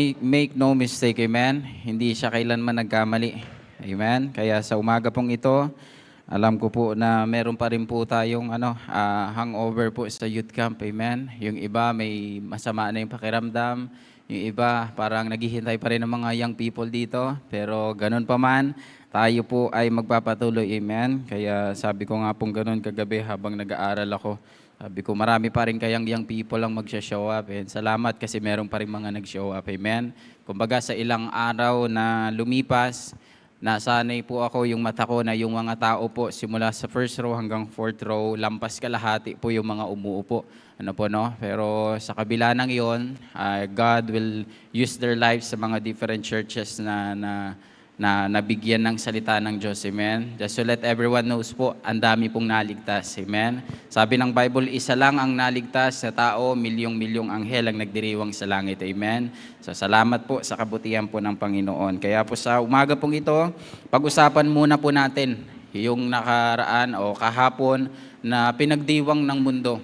Make no mistake, amen? Hindi siya kailanman nagkamali, amen? Kaya sa umaga pong ito, alam ko po na meron pa rin po tayong hangover po sa youth camp, amen? Yung iba may masama na yung pakiramdam, yung iba parang naghihintay pa rin ng mga young people dito, pero ganun pa man, tayo po ay magpapatuloy, amen? Kaya sabi ko nga pong ganun kagabi habang nag-aaral ako, sabi ko, marami pa rin kayang young people ang magsha-show up. And salamat kasi meron pa rin mga nag-show up. Amen? Kumbaga sa ilang araw na lumipas, nasanay po ako yung mata ko na yung mga tao po simula sa first row hanggang fourth row, lampas kalahati po yung mga umuupo. Ano po, no? Pero sa kabila ng iyon, God will use their lives sa mga different churches na nabigyan ng salita ng Diyos. Amen? Just to let everyone knows po, ang dami pong naligtas. Amen? Sabi ng Bible, isa lang ang naligtas sa tao, milyong-milyong anghel ang nagdiriwang sa langit. Amen? So salamat po sa kabutihan po ng Panginoon. Kaya po sa umaga pong ito, pag-usapan muna po natin yung nakaraan o kahapon na pinagdiwang ng mundo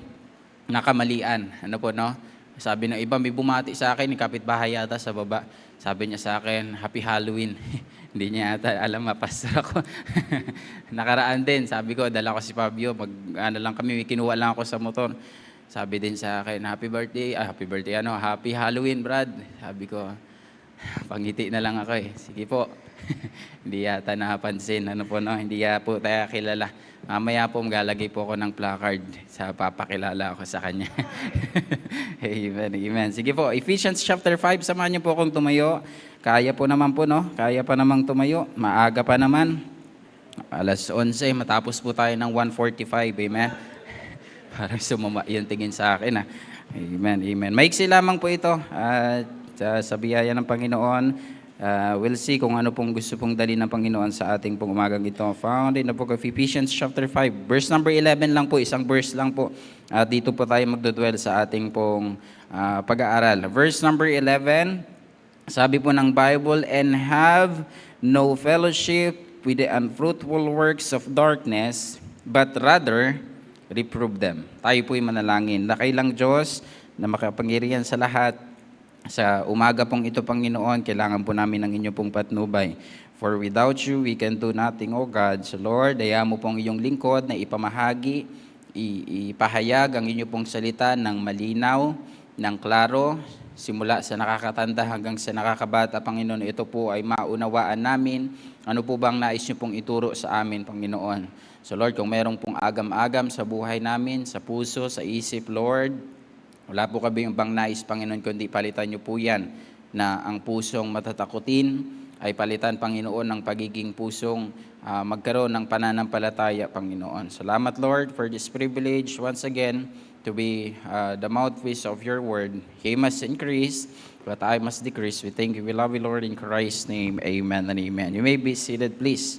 na kamalian. Ano po, no? Sabi ng iba, may bumati sa akin, kapitbahay yata sa baba. Sabi niya sa akin, Happy Halloween. Hindi niya ata alam, pastor ako. Nakaraan din, sabi ko, dala ko si Fabio, lang kami, kinuha lang ako sa motor. Sabi din sa akin, Happy Halloween, Brad. Sabi ko, pangiti na lang ako eh. Sige po. Hindi yata napansin, ano po, no? Hindi po tayo kilala. Mamaya po, maglalagay po ako ng placard sa papakilala ako sa kanya. Amen, amen. Sige po, Ephesians chapter 5, samahan niyo po akong tumayo. Kaya po naman po, no? Kaya pa namang tumayo. Maaga pa naman. Alas 11, matapos po tayo ng 1:45, amen? Parang sumama yung tingin sa akin, Amen, amen. Maiksi lamang po ito. Sa biyaya ng Panginoon, we'll see kung ano pong gusto pong dali ng Panginoon sa ating pong umagang ito. Found in the book of Ephesians chapter 5, verse number 11 lang po, isang verse lang po. Dito po tayo magdudwell sa ating pong pag-aaral. Verse number 11, sabi po ng Bible, and have no fellowship with the unfruitful works of darkness, but rather reprove them. Tayo po'y manalangin. Dakailang Diyos na makapangyarihan sa lahat, sa umaga pong ito, Panginoon, kailangan po namin ng inyo pong patnubay. For without you, we can do nothing, O God. So Lord, daya mo pong iyong lingkod na ipamahagi, ipahayag ang inyo pong salita ng malinaw, ng klaro, simula sa nakakatanda hanggang sa nakakabata, Panginoon. Ito po ay maunawaan namin. Ano po bang nais niyo pong ituro sa amin, Panginoon? So Lord, kung merong pong agam-agam sa buhay namin, sa puso, sa isip, Lord, wala po kami yung bang nais, Panginoon, kundi palitan niyo po yan na ang pusong matatakutin ay palitan, Panginoon, ng pagiging pusong magkaroon ng pananampalataya, Panginoon. Salamat, Lord, for this privilege once again to be the mouthpiece of your word. He must increase, but I must decrease. We thank you. We love you, Lord, in Christ's name. Amen and amen. You may be seated, please.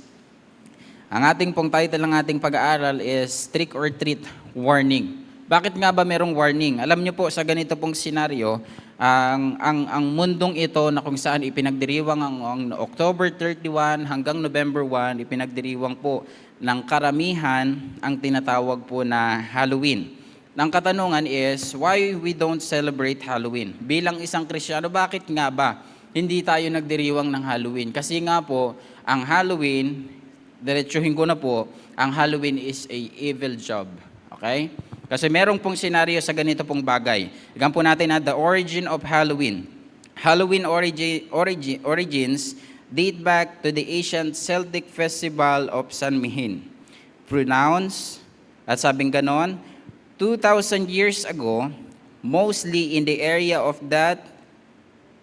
Ang ating pong title ng ating pag-aaral is Trick or Treat Warning. Bakit nga ba merong warning? Alam niyo po, sa ganito pong senaryo, ang mundong ito na kung saan ipinagdiriwang ang October 31 hanggang November 1, ipinagdiriwang po ng karamihan ang tinatawag po na Halloween. Ang katanungan is, why we don't celebrate Halloween? Bilang isang Kristiyano, bakit nga ba hindi tayo nagdiriwang ng Halloween? Kasi nga po, ang Halloween, diretsuhin ko na po, ang Halloween is a evil job. Okay? Kasi merong pong senaryo sa ganito pong bagay. Igan po natin the origin of Halloween. Halloween origins date back to the ancient Celtic festival of Samhain. Pronounced, at sabing ganon, 2,000 years ago, mostly in the area of that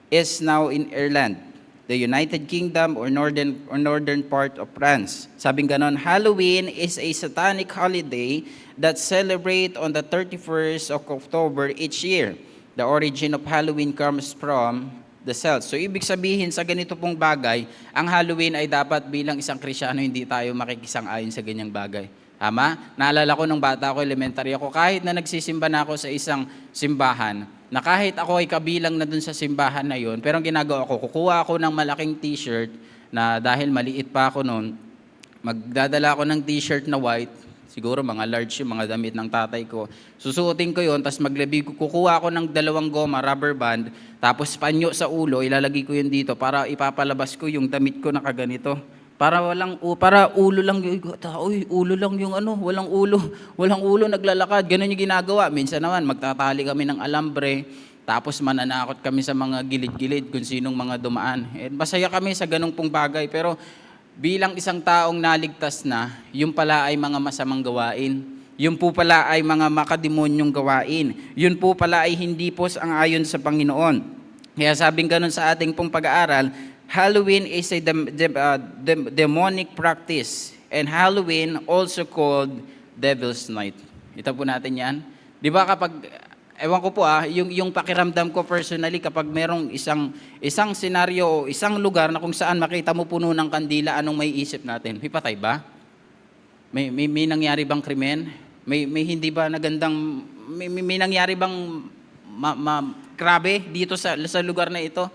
is now in Ireland, the United Kingdom or northern part of France. Sabing ganon, Halloween is a satanic holiday that celebrate on the 31st of October each year. The origin of Halloween comes from the Celts. So ibig sabihin sa ganito pong bagay, ang Halloween ay dapat bilang isang Kristiyano hindi tayo makikisang-ayon sa ganyang bagay. Tama? Naalala ko nung bata ako, elementary ako, kahit na nagsisimba na ako sa isang simbahan, na kahit ako ay kabilang na dun sa simbahan na yun, pero ang ginagawa ko, kukuha ako ng malaking t-shirt na dahil maliit pa ako noon, magdadala ako ng t-shirt na white, Siguro mga large yung mga damit ng tatay ko. Susuotin ko yun, tapos kukuha ako ng 2 goma, rubber band, tapos panyo sa ulo, ilalagay ko yun dito para ipapalabas ko yung damit ko na kaganito. Para ulo lang yung ulo lang yung walang ulo naglalakad. Ganun yung ginagawa. Minsan naman magtatali kami ng alambre, tapos mananakot kami sa mga gilid-gilid kung sinong mga dumaan. Masaya kami sa ganung pong bagay, pero bilang isang taong naligtas na, yung pala ay mga masamang gawain. Yun po pala ay mga makademonyong gawain. Yun po pala ay hindi po ang ayon sa Panginoon. Kaya sabing ganun sa ating pong pag-aaral, Halloween is a demonic practice, and Halloween also called Devil's Night. Ito po natin yan. Di ba ewan ko po yung pakiramdam ko personally, kapag merong isang senaryo o isang lugar na kung saan makita mo puno ng kandila, anong may isip natin? May patay ba? May nangyari bang krimen? May hindi ba nagandang, may nangyari bang grabe dito sa lugar na ito?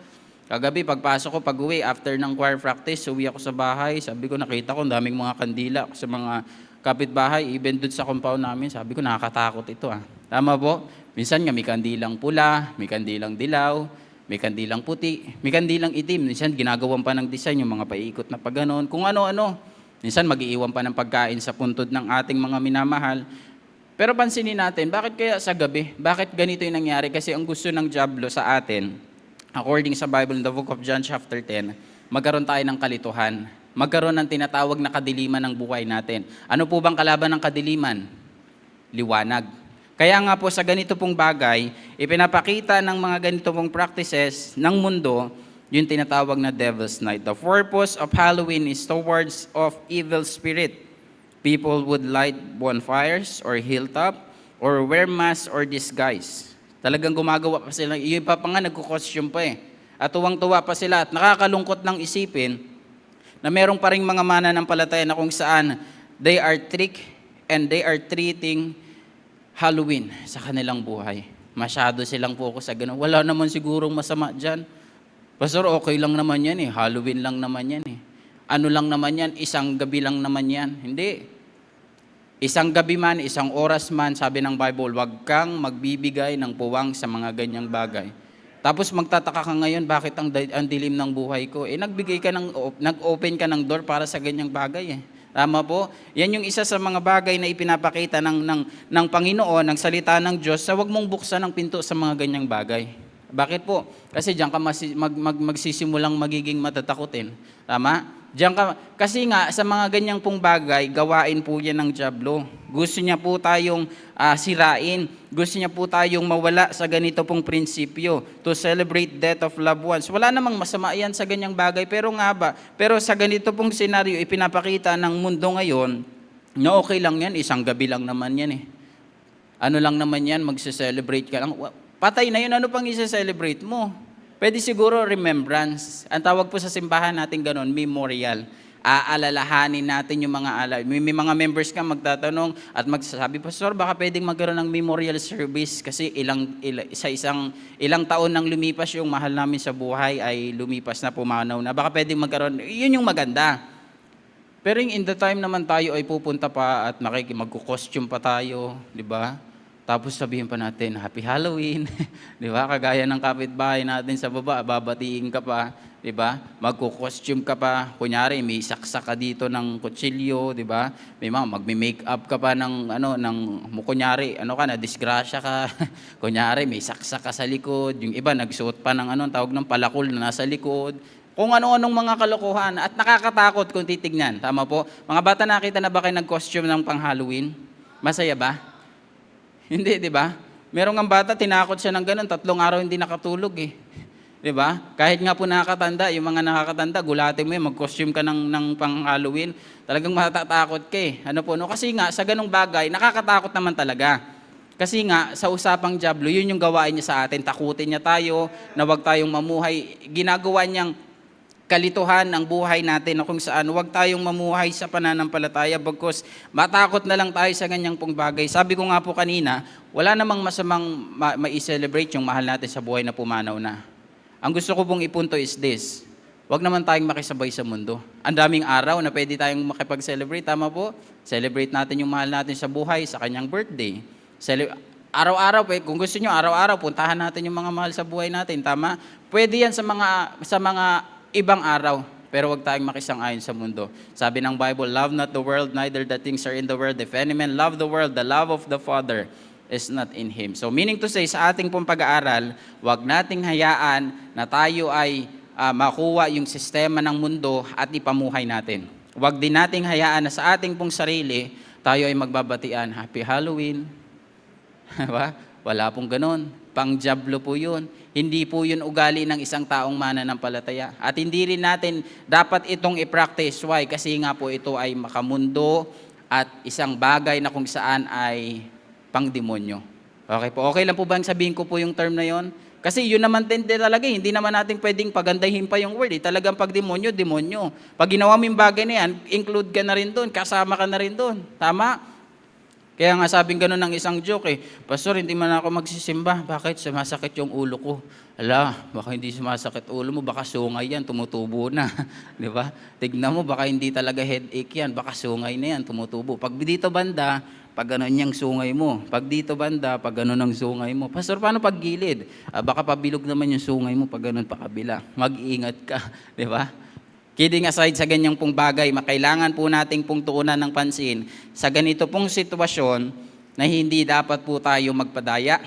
Kagabi, pagpasok ko, pag-uwi, after ng choir practice, uwi ako sa bahay, sabi ko, nakita ko, daming mga kandila sa mga kapitbahay, even doon sa compound namin, sabi ko, nakakatakot ito Tama po? Minsan nga, may kandilang pula, may kandilang dilaw, may kandilang puti, may kandilang itim. Minsan, ginagawan pa ng design yung mga paikot na pagganon, kung ano-ano. Minsan, mag-iiwan pa ng pagkain sa puntod ng ating mga minamahal. Pero pansinin natin, bakit kaya sa gabi? Bakit ganito yung nangyari? Kasi ang gusto ng dyablo sa atin, according sa Bible in the book of John chapter 10, magkaroon tayo ng kalituhan. Magkaroon ng tinatawag na kadiliman ng buhay natin. Ano po bang kalaban ng kadiliman? Liwanag. Kaya nga po sa ganito pong bagay, ipinapakita ng mga ganito pong practices ng mundo, yung tinatawag na Devil's Night. The purpose of Halloween is towards of evil spirit. People would light bonfires or hilltop or wear masks or disguise. Talagang gumagawa pa sila. Yung iba pa nga nagko-costume pa At tuwang-tuwa pa sila at nakakalungkot ng isipin na meron pa ring mga mananampalataya na kung saan they are treating Halloween sa kanilang buhay. Masyado silang focus sa ganun. Wala naman sigurong masama dyan. Pastor, okay lang naman yan Halloween lang naman yan Ano lang naman yan? Isang gabi lang naman yan. Hindi. Isang gabi man, isang oras man, sabi ng Bible, wag kang magbibigay ng puwang sa mga ganyang bagay. Tapos magtataka ka ngayon, bakit ang dilim ng buhay ko? Nag-open ka ng door para sa ganyang bagay Tama po? Yan yung isa sa mga bagay na ipinapakita ng Panginoon, ng salita ng Diyos, sa wag mong buksan ang pinto sa mga ganyang bagay. Bakit po? Kasi diyan ka magsisimulang magiging matatakutin. Tama? Kasi nga, sa mga ganyang pong bagay, gawain po yan ng dyablo. Gusto niya po tayong sirain. Gusto niya po tayong mawala sa ganito pong prinsipyo, to celebrate death of loved ones. Wala namang masama yan sa ganyang bagay, pero sa ganito pong senaryo, ipinapakita ng mundo ngayon, na okay lang yan, isang gabi lang naman yan Ano lang naman yan, magse-celebrate ka lang. Patay na yun, ano pang i-celebrate mo? Pwede siguro remembrance. Ang tawag po sa simbahan natin ganun, memorial. Aalalahanin natin yung mga alay. May mga members ka magtatanong at magsasabi, Pastor, baka pwedeng magkaroon ng memorial service kasi ilang taon nang lumipas yung mahal namin sa buhay ay lumipas na, pumanaw na. Baka pwedeng magkaroon, yun yung maganda. Pero in the time naman tayo ay pupunta pa at magko-costume pa tayo, di ba? Tapos sabihin pa natin, Happy Halloween. Di ba? Kagaya ng kapitbahay natin sa baba, babatiin ka pa. Di ba? Magko-costume ka pa. Kunyari, may saksak ka dito ng kutsilyo. Di ba? May magme-make up ka pa kunyari, na disgrasya ka. Kunyari, may saksak ka sa likod. Yung iba, nagsuot pa ng tawag ng palakol na nasa likod. Kung ano-anong mga kalokohan. At nakakatakot kung titignan. Tama po? Mga bata, nakita na ba kayo nag-costume ng pang-Halloween? Masaya ba? Hindi, di ba? Merong ang bata, tinakot siya ng ganun, 3 araw hindi nakatulog Di ba? Kahit nga po nakakatanda, yung mga nakakatanda, gulatin mo mag-costume ka ng pang-Halloween, talagang matatakot ka Ano po, no? Kasi nga, sa ganung bagay, nakakatakot naman talaga. Kasi nga, sa usapang dyablo, yun yung gawain niya sa atin, takutin niya tayo, na wag tayong mamuhay. Ginagawa niyang kalituhan ng buhay natin na kung saan huwag tayong mamuhay sa pananampalataya bagkus matakot na lang tayo sa ganyang pong bagay. Sabi ko nga po kanina, wala namang masamang ma-celebrate yung mahal natin sa buhay na pumanaw na. Ang gusto ko pong ipunto is this, Wag naman tayong makisabay sa mundo. Ang daming araw na pwede tayong makipag-celebrate, tama po? Celebrate natin yung mahal natin sa buhay, sa kanyang birthday. Araw-araw, kung gusto nyo, araw-araw, puntahan natin yung mga mahal sa buhay natin, tama? Pwede yan sa mga ibang araw, pero wag tayong makisang-ayon sa mundo. Sabi ng Bible, love not the world, neither the things are in the world. If any man love the world, the love of the Father is not in him. So meaning to say, sa ating pong pag-aaral, wag nating hayaan na tayo ay makuha yung sistema ng mundo at ipamuhay natin. Huwag din nating hayaan na sa ating pong sarili, tayo ay magbabatian, Happy Halloween. Diba? Wala pong ganun. Pang-jablo po yun. Hindi po yun ugali ng isang taong mananampalataya. At hindi rin natin dapat itong i-practice. Why? Kasi nga po ito ay makamundo at isang bagay na kung saan ay pang-demonyo. Okay po. Okay lang po ba sabihin ko po yung term na yon? Kasi yun naman din talaga, hindi naman natin pwedeng pagandahin pa yung word. Talagang pag demonyo, demonyo. Pag ginawa mo yung bagay na yan, include ka na rin doon, kasama ka na rin doon. Tama? Kaya nga sabing gano'n ng isang joke Pastor, hindi man ako magsisimba. Bakit? Sumasakit yung ulo ko. Ala, baka hindi sumasakit ulo mo, baka sungay yan, tumutubo na. Di ba? Tignan mo, baka hindi talaga headache yan, baka sungay na yan, tumutubo. Pag dito banda, pag gano'n yung sungay mo. Pag dito banda, pag gano'n ang sungay mo. Pastor, paano pag gilid? Baka pabilog naman yung sungay mo pag gano'n pa kabila. Mag-iingat ka, di ba? Kidding aside sa ganyang pong bagay, makailangan po nating pong tuunan ng pansin sa ganito pong sitwasyon na hindi dapat po tayo magpadaya.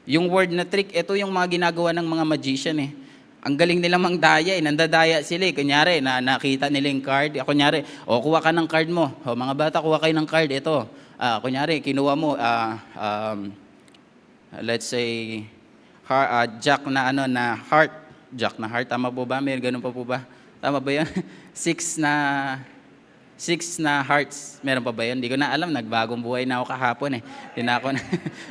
Yung word na trick, ito yung mga ginagawa ng mga magician Ang galing nila mangdaya nandadaya sila Kunyari, nakita nila yung card. Kunyari, kuha ka ng card mo. Mga bata, kuha kayo ng card. Ito. Kunyari, kinuha mo, let's say, jack na heart. Jack na heart, tama po ba? May ganun pa po ba? Tama ba yan? Six na hearts. Meron pa ba yan? Hindi ko na alam. Nagbagong buhay na ako kahapon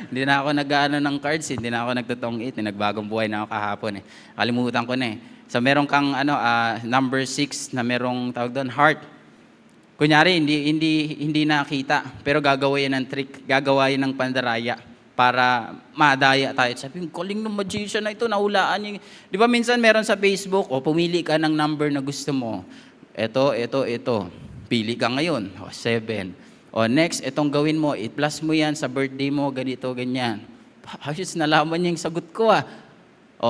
Hindi na ako nag-ano ng cards. Hindi na ako nagtutong 8. Nagbagong buhay na ako kahapon Kalimutan ko na So meron kang number 6 na merong tawag doon, heart. Kunyari, hindi nakita. Pero gagawa yan ng trick. Gagawa yan ng pandaraya para madaya tayo. Sabi, galing ng magician na ito, nahulaan niya. Di ba minsan meron sa Facebook, pumili ka ng number na gusto mo. Ito. Pili ka ngayon, 7. Next, itong gawin mo, i-plus mo yan sa birthday mo, ganito, ganyan. Ayos, nalaman niya yung sagot ko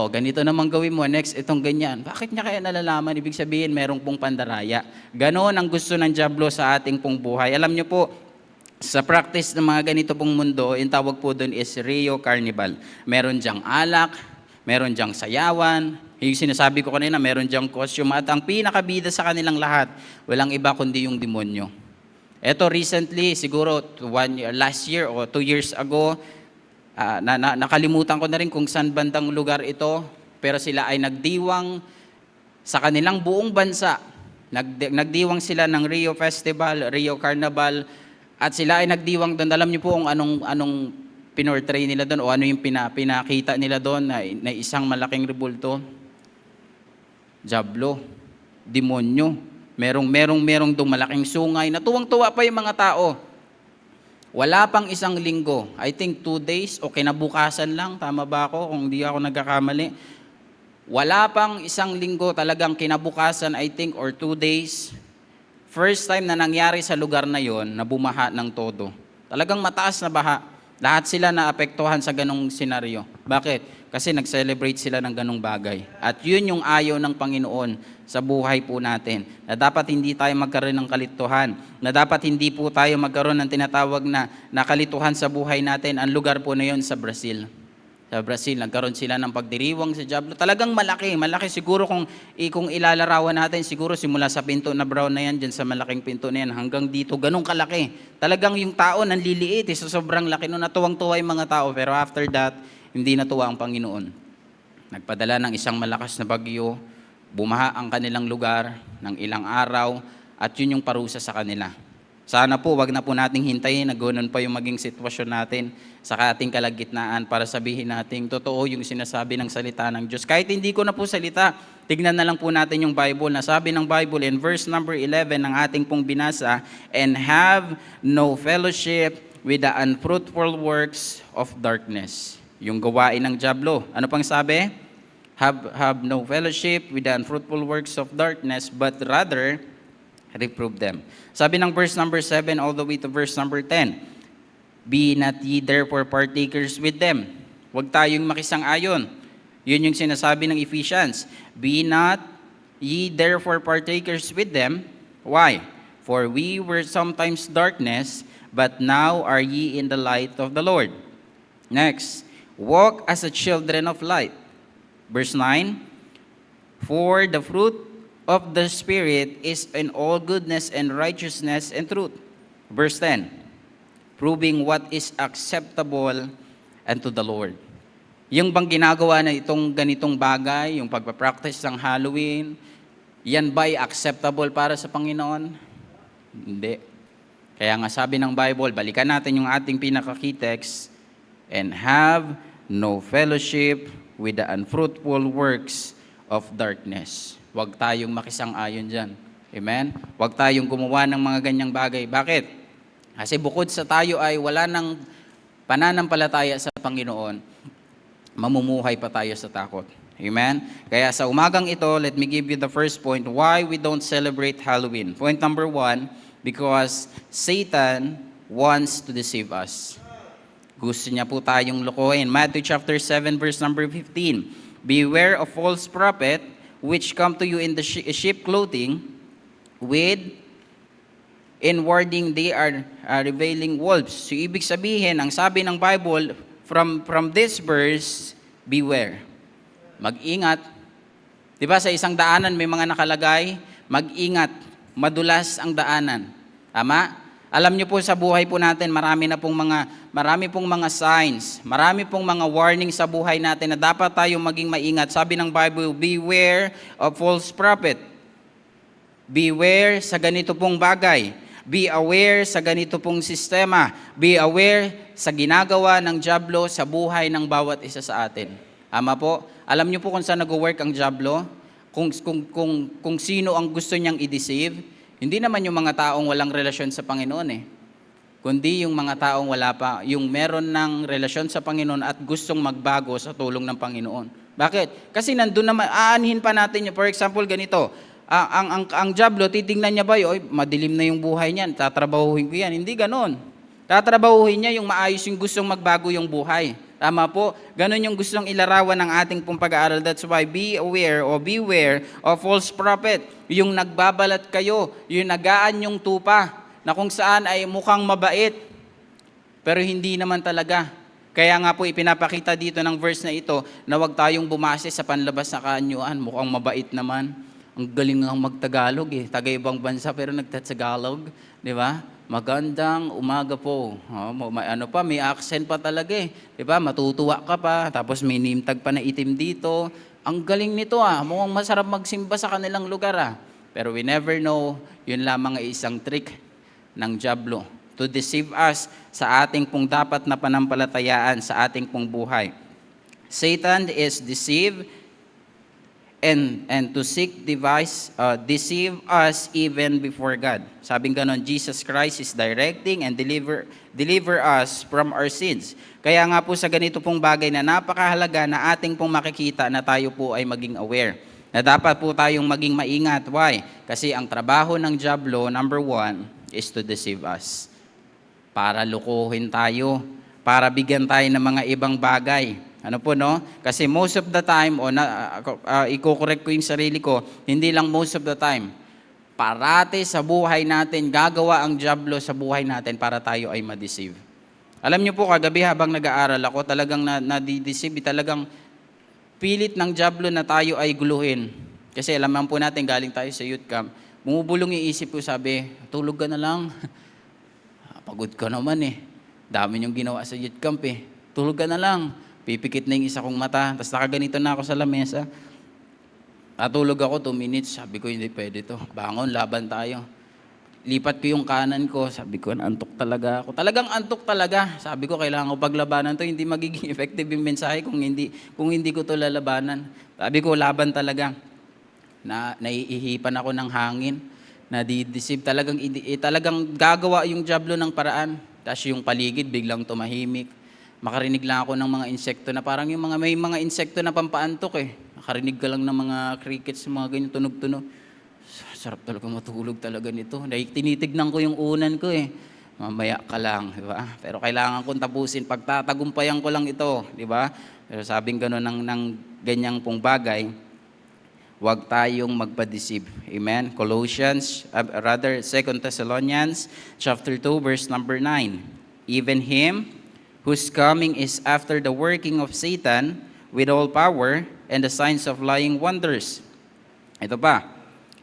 ganito naman gawin mo, next, itong ganyan. Bakit niya kaya nalalaman? Ibig sabihin, merong pong pandaraya. Ganon ang gusto ng dyablo sa ating pong buhay. Alam niyo po, sa practice ng mga ganito pong mundo, yung tawag po doon is Rio Carnival. Meron diyang alak, meron diyang sayawan, yung sinasabi ko kanina, meron diyang costume, at ang pinakabida sa kanilang lahat, walang iba kundi yung demonyo. Ito recently, siguro last year o 2 years ago, nakalimutan ko na rin kung saan bandang lugar ito, pero sila ay nagdiwang sa kanilang buong bansa. Nagdiwang sila ng Rio Festival, Rio Carnival, at sila ay nagdiwang doon. Alam niyo po kung anong pinortray nila doon o ano yung pinakita nila doon na isang malaking rebulto. Diablo, demonyo. Merong doon malaking sungay. Natuwang-tuwa pa yung mga tao. Wala pang isang linggo. I think 2 days o kinabukasan lang. Tama ba ako kung hindi ako nagkakamali? Wala pang isang linggo, talagang kinabukasan, I think, or 2 days. First time na nangyari sa lugar na yon na bumaha ng todo. Talagang mataas na baha. Lahat sila naapektuhan sa ganong senaryo. Bakit? Kasi nag-celebrate sila ng ganong bagay. At yun yung ayaw ng Panginoon sa buhay po natin. Na dapat hindi tayo magkaroon ng kalituhan. Na dapat hindi po tayo magkaroon ng tinatawag na kalituhan sa buhay natin. Ang lugar po na yon sa Brazil. Sa Brazil, nagkaroon sila ng pagdiriwang sa diablo. Talagang malaki siguro kung ilalarawan natin, siguro simula sa pinto na brown na yan, dyan sa malaking pinto na yan, hanggang dito, ganun kalaki. Talagang yung tao nanliliit, so sobrang laki. Natuwang-tuwa yung mga tao, pero after that, hindi natuwa ang Panginoon. Nagpadala ng isang malakas na bagyo, bumaha ang kanilang lugar ng ilang araw, at yun yung parusa sa kanila. Sana po, wag na po nating hintayin na ganoon pa yung maging sitwasyon natin sa ating kalagitnaan para sabihin natin, totoo yung sinasabi ng salita ng Diyos. Kahit hindi ko na po salita, tignan na lang po natin yung Bible. Nasabi ng Bible in verse number 11 ng ating pong binasa, and have no fellowship with the unfruitful works of darkness. Yung gawain ng dyablo. Ano pang sabi? have no fellowship with the unfruitful works of darkness, but rather reprove them. Sabi ng verse number 7 all the way to verse number 10, be not ye therefore partakers with them. Huwag tayong makisang-ayon. Yun yung sinasabi ng Ephesians. Be not ye therefore partakers with them. Why? For we were sometimes darkness, but now are ye in the light of the Lord. Next, walk as the children of light. Verse 9, for the fruit of the Spirit is in all goodness and righteousness and truth. Verse 10, proving what is acceptable unto the Lord. Yung bang ginagawa na itong ganitong bagay, yung pagpapractice ng Halloween, yan ba'y acceptable para sa Panginoon? Hindi. Kaya nga sabi ng Bible, balikan natin yung ating pinaka-key text, and have no fellowship with the unfruitful works of darkness. Huwag tayong makisang-ayon dyan. Amen? Huwag tayong gumawa ng mga ganyang bagay. Bakit? Kasi bukod sa tayo ay wala ng pananampalataya sa Panginoon, mamumuhay pa tayo sa takot. Amen? Kaya sa umagang ito, let me give you the first point, why we don't celebrate Halloween. Point number 1, because Satan wants to deceive us. Gusto niya po tayong lokohin. Matthew chapter 7 verse number 15. Beware of false prophet which come to you in the sheep clothing, with inwarding they are revealing wolves. So ibig sabihin, ang sabi ng Bible from this verse, beware. Mag-ingat. 'Di ba sa isang daanan may mga nakalagay, mag-ingat, madulas ang daanan. Tama? Alam niyo po sa buhay po natin, marami pong mga signs, marami pong mga warning sa buhay natin na dapat tayong maging maingat. Sabi ng Bible, beware of false prophet. Beware sa ganito pong bagay. Be aware sa ganito pong sistema. Be aware sa ginagawa ng dyablo sa buhay ng bawat isa sa atin. Ama po, alam niyo po kung saan nag-work ang dyablo? Kung sino ang gusto niyang i-deceive? Hindi naman yung mga taong walang relasyon sa Panginoon kundi yung mga taong wala pa, yung meron ng relasyon sa Panginoon at gustong magbago sa tulong ng Panginoon. Bakit? Kasi nandun naman, aanhin pa natin yun. For example, ganito, ang dyablo, titingnan niya ba, oy, madilim na yung buhay niyan, tatrabahuhin ko yan. Hindi ganon. Tatrabahuhin niya yung maayos yung gustong magbago yung buhay. Tama po? Ganon yung gustong ilarawan ng ating pong pag-aaral. That's why be aware or beware of false prophet. Yung nagbabalat kayo, yung nagaan yung tupa, na kung saan ay mukhang mabait, pero hindi naman talaga. Kaya nga po ipinapakita dito ng verse na ito, na huwag tayong bumase sa panlabas na kaanyuan. Mukhang mabait naman. Ang galing ng magtagalog Taga-ibang bansa pero nagtatagalog. Di ba? Magandang umaga po. May accent pa talaga Di ba? Matutuwa ka pa, tapos may name tag pa na itim dito. Ang galing nito mukhang masarap magsimba sa kanilang lugar Pero we never know, yun lamang ay isang trick ng dyablo to deceive us sa ating pong dapat na panampalatayaan sa ating pong buhay. Satan is deceived and to seek deceive us even before God. Sabing ganon, Jesus Christ is directing and deliver us from our sins. Kaya nga po sa ganito pong bagay na napakahalaga na ating pong makikita na tayo po ay maging aware. Na dapat po tayong maging maingat. Why? Kasi ang trabaho ng dyablo, number 1, is to deceive us. Para lukuhin tayo, para bigyan tayo ng mga ibang bagay. Ano po, no? Kasi most of the time, i-correct ko yung sarili ko, hindi lang most of the time, parati sa buhay natin, gagawa ang dyablo sa buhay natin para tayo ay ma-deceive. Alam niyo po, kagabi habang nag-aaral ako, talagang na-deceive, talagang pilit ng dyablo na tayo ay guluhin. Kasi alam naman po natin, galing tayo sa youth camp, bumubulong yung isip ko, sabi, tulog ka na lang. Pagod ka naman Dami niyong ginawa sa youth camp Tulog ka na lang. Pipikit na yung isa kong mata, tapos nakaganito na ako sa lamesa. Natulog ako 2 minutes, sabi ko, hindi pwede to. Bangon, laban tayo. Lipat ko yung kanan ko, sabi ko, antok talaga ako. Talagang antok talaga. Sabi ko, kailangan ko paglabanan to, hindi magiging effective yung mensahe kung hindi ko to lalabanan. Sabi ko, laban talaga. Naiihipan ako ng hangin, nadideceive. Talagang gagawa yung dyablo ng paraan. Tapos yung paligid, biglang tumahimik. Makarinig lang ako ng mga insekto na parang may mga insekto na pampaantok Nakarinig ka lang ng mga crickets, mga ganyan, tunog-tunog. Sarap talaga matulog talaga nito. Dahil tinitignan ko yung unan ko eh. Mamaya ka lang, di ba? Pero kailangan kong tapusin. Pagtatagumpayan ko lang ito, di ba? Pero sabing gano'n ng ganyang pong bagay, huwag tayong magpa-deceive. Amen? Rather, 2 Thessalonians chapter 2, verse number 9. Even him whose coming is after the working of Satan with all power and the signs of lying wonders. Ito pa.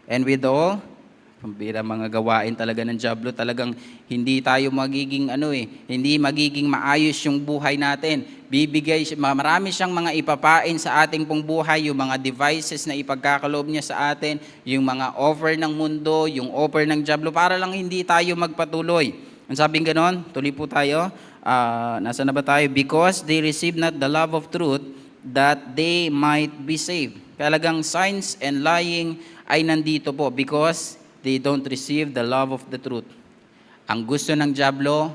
And with all, pambira mga gawain talaga ng dyablo, talagang hindi tayo magiging hindi magiging maayos yung buhay natin. Marami siyang mga ipapain sa ating pong buhay, yung mga devices na ipagkakaloob niya sa atin, yung mga offer ng mundo, yung offer ng dyablo, para lang hindi tayo magpatuloy. Ang sabing ganon, tuloy po tayo. Nasa na ba tayo? Because they receive not the love of truth, that they might be saved. Talagang signs and lying ay nandito po because they don't receive the love of the truth. Ang gusto ng dyablo,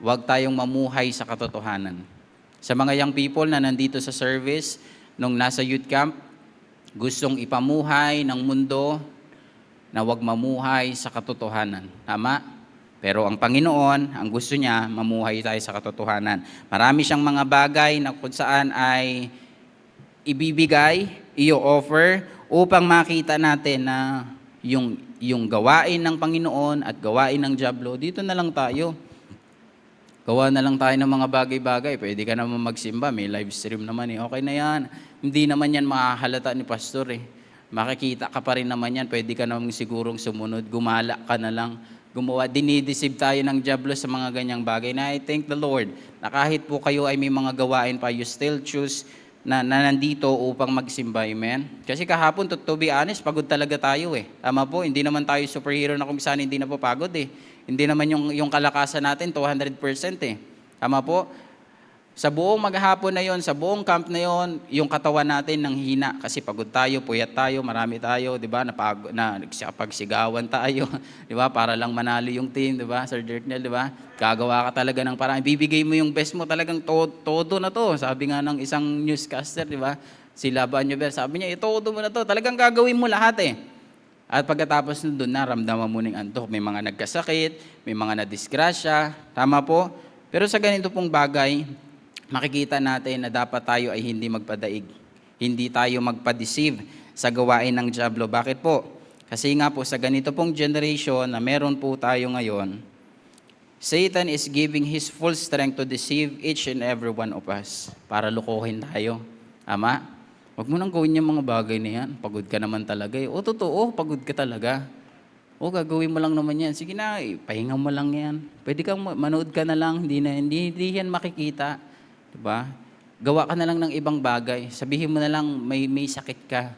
huwag tayong mamuhay sa katotohanan. Sa mga young people na nandito sa service, nung nasa youth camp, gustong ipamuhay ng mundo na huwag mamuhay sa katotohanan. Tama? Pero ang Panginoon, ang gusto niya, mamuhay tayo sa katotohanan. Marami siyang mga bagay na kung saan ay ibibigay, i-offer, upang makita natin na yung gawain ng Panginoon at gawain ng dyablo, dito na lang tayo. Gawa na lang tayo ng mga bagay-bagay. Pwede ka naman magsimba, may live stream naman eh. Okay na yan. Hindi naman yan makahalata ni pastor eh. Makikita ka pa rin naman yan. Pwede ka naman sigurong sumunod. Gumala ka na lang. Dinideceive tayo ng dyablo sa mga ganyang bagay. Na I thank the Lord na kahit po kayo ay may mga gawain pa, you still choose na nandito upang magsimba, amen? Kasi kahapon, to be honest, pagod talaga tayo eh. Tama po, hindi naman tayo superhero na kung saan hindi na po pagod eh. Hindi naman yung kalakasan natin 200% eh. Tama po? Sa buong maghapon na yon, sa buong camp na yon, yung katawan natin nang hina kasi pagod tayo, puyat tayo, marami tayo, 'di ba? Napagsigawan tayo, 'di ba? Para lang manalo yung team, 'di ba? Sir Dirknell, 'di ba? Gagawa ka talaga ng paraan, bibigay mo yung best mo, talagang todo na 'to. Sabi nga ng isang newscaster, 'di ba? Si Laban Jover, sabi niya, todo mo na 'to. Talagang gagawin mo lahat eh. At pagkatapos doon, naramdaman mo ng antok, may mga nagkasakit, may mga nadisgrasya, tama po? Pero sa ganito pong bagay, makikita natin na dapat tayo ay hindi magpadaig. Hindi tayo magpa-deceive sa gawain ng dyablo. Bakit po? Kasi nga po sa ganito pong generation na meron po tayo ngayon, Satan is giving his full strength to deceive each and every one of us para lukuhin tayo. Ama? Huwag mo nang gawin yung mga bagay na yan. Pagod ka naman talaga eh. O totoo, pagod ka talaga. O gagawin mo lang naman yan. Sige na, pahinga mo lang yan. Pwede kang manood ka na lang. Hindi yan makikita. Diba? Gawa ka na lang ng ibang bagay. Sabihin mo na lang may sakit ka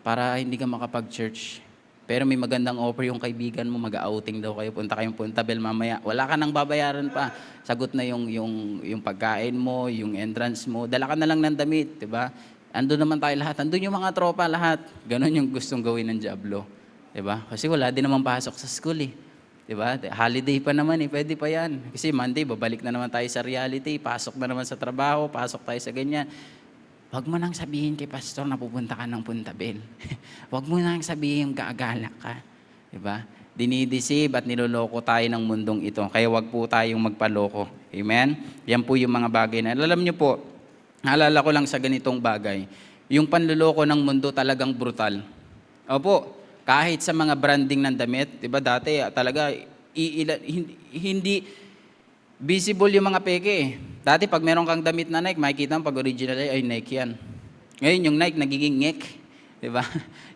para hindi ka makapag-church. Pero may magandang offer yung kaibigan mo, mag-outing daw kayo, punta kayong Puntabel mamaya. Wala ka nang babayaran pa. Sagot na yung pagkain mo, yung entrance mo. Dala ka na lang ng damit, diba? Andun naman tayo lahat. Andun yung mga tropa lahat. Ganon yung gustong gawin ng dyablo. Diba? Kasi wala din naman pasok sa school eh. Diba? Holiday pa naman eh, pwede pa yan. Kasi Monday, babalik na naman tayo sa reality, pasok na naman sa trabaho, pasok tayo sa ganyan. Huwag mo nang sabihin kay pastor na pupunta ka ng Puntabel. Huwag mo nang sabihin gaagalak ka. Diba? Dinideceive at niloloko tayo ng mundong ito. Kaya huwag po tayong magpaloko. Amen? Yan po yung mga bagay na. Alam niyo po, naalala ko lang sa ganitong bagay, yung panluloko ng mundo talagang brutal. Opo, kahit sa mga branding ng damit, 'di ba dati talaga hindi visible yung mga peke eh. Dati pag meron kang damit na Nike, makikita mo pag original ay Nike yan. Ngayon yung Nike nagiging ngek, 'di ba?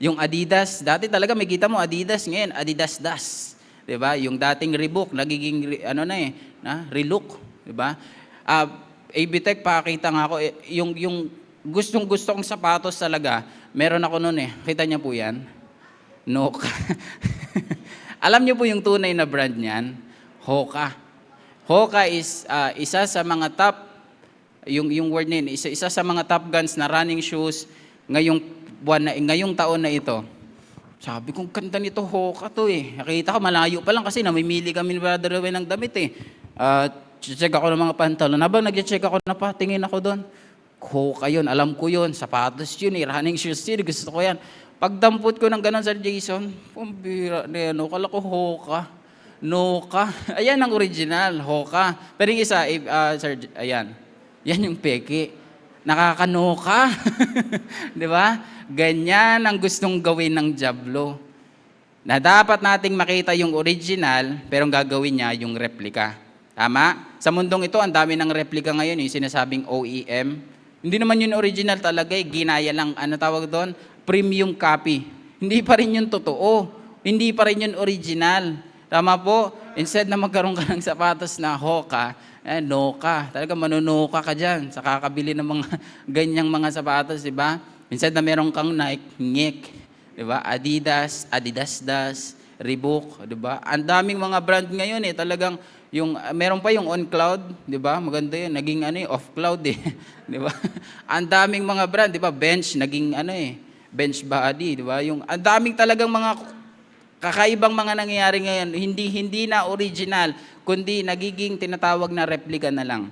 Yung Adidas, dati talaga makikita mo Adidas, ngayon Adidas Das, 'di ba? Yung dating Reebok nagiging Relook, 'di ba? ABTech pakita nga ako yung gustong-gusto kong sapatos talaga. Meron ako noon eh. Kita niya po 'yan. Noka. Alam niyo po yung tunay na brand niyan? Hoka. Hoka is isa sa mga top, yung word niya, isa sa mga top guns na running shoes ngayong taon na ito. Sabi kong kanta nito, Hoka to eh. Nakita ko malayo pa lang kasi namimili kami ni Brother Rowell ng damit eh. Check ako ng mga pantalon. Habang nag-check ako, napatingin ako doon. Hoka yun, alam ko yun, sapatos yun, running shoes yun, gusto ko yan. Pagdampot ko ng gano'n, Sir Jason, pambira na yan, kala ko Hoka. Noka. Ayan ang original, Hoka. Pero yung isa, Sir, ayan. Yan yung peke. Nakakanoka. Di ba? Ganyan ang gustong gawin ng Diablo. Na dapat nating makita yung original, pero ang gagawin niya yung replika. Tama? Sa mundong ito, ang dami ng replika ngayon, yung sinasabing OEM. Hindi naman yun original talaga, ginaya lang, ano tawag doon? Premium copy. Hindi pa rin yun totoo. Hindi pa rin yun original. Tama po? Instead na magkaroon ka ng sapatos na Hoka, Noka. Talaga manunoka ka dyan sa kakabili ng mga ganyang mga sapatos, di ba? Instead na meron kang Nike, Ngek, di ba? Adidas, Adidas, Reebok, di ba? Ang daming mga brand ngayon talagang yung meron pa yung on cloud, di ba? Maganda yun, naging off cloud di ba? Ang daming mga brand, di ba? Bench naging Bench body, di ba? Yung ang daming talagang mga kakaibang mga nangyayari ngayon, hindi na original, kundi nagiging tinatawag na replika na lang.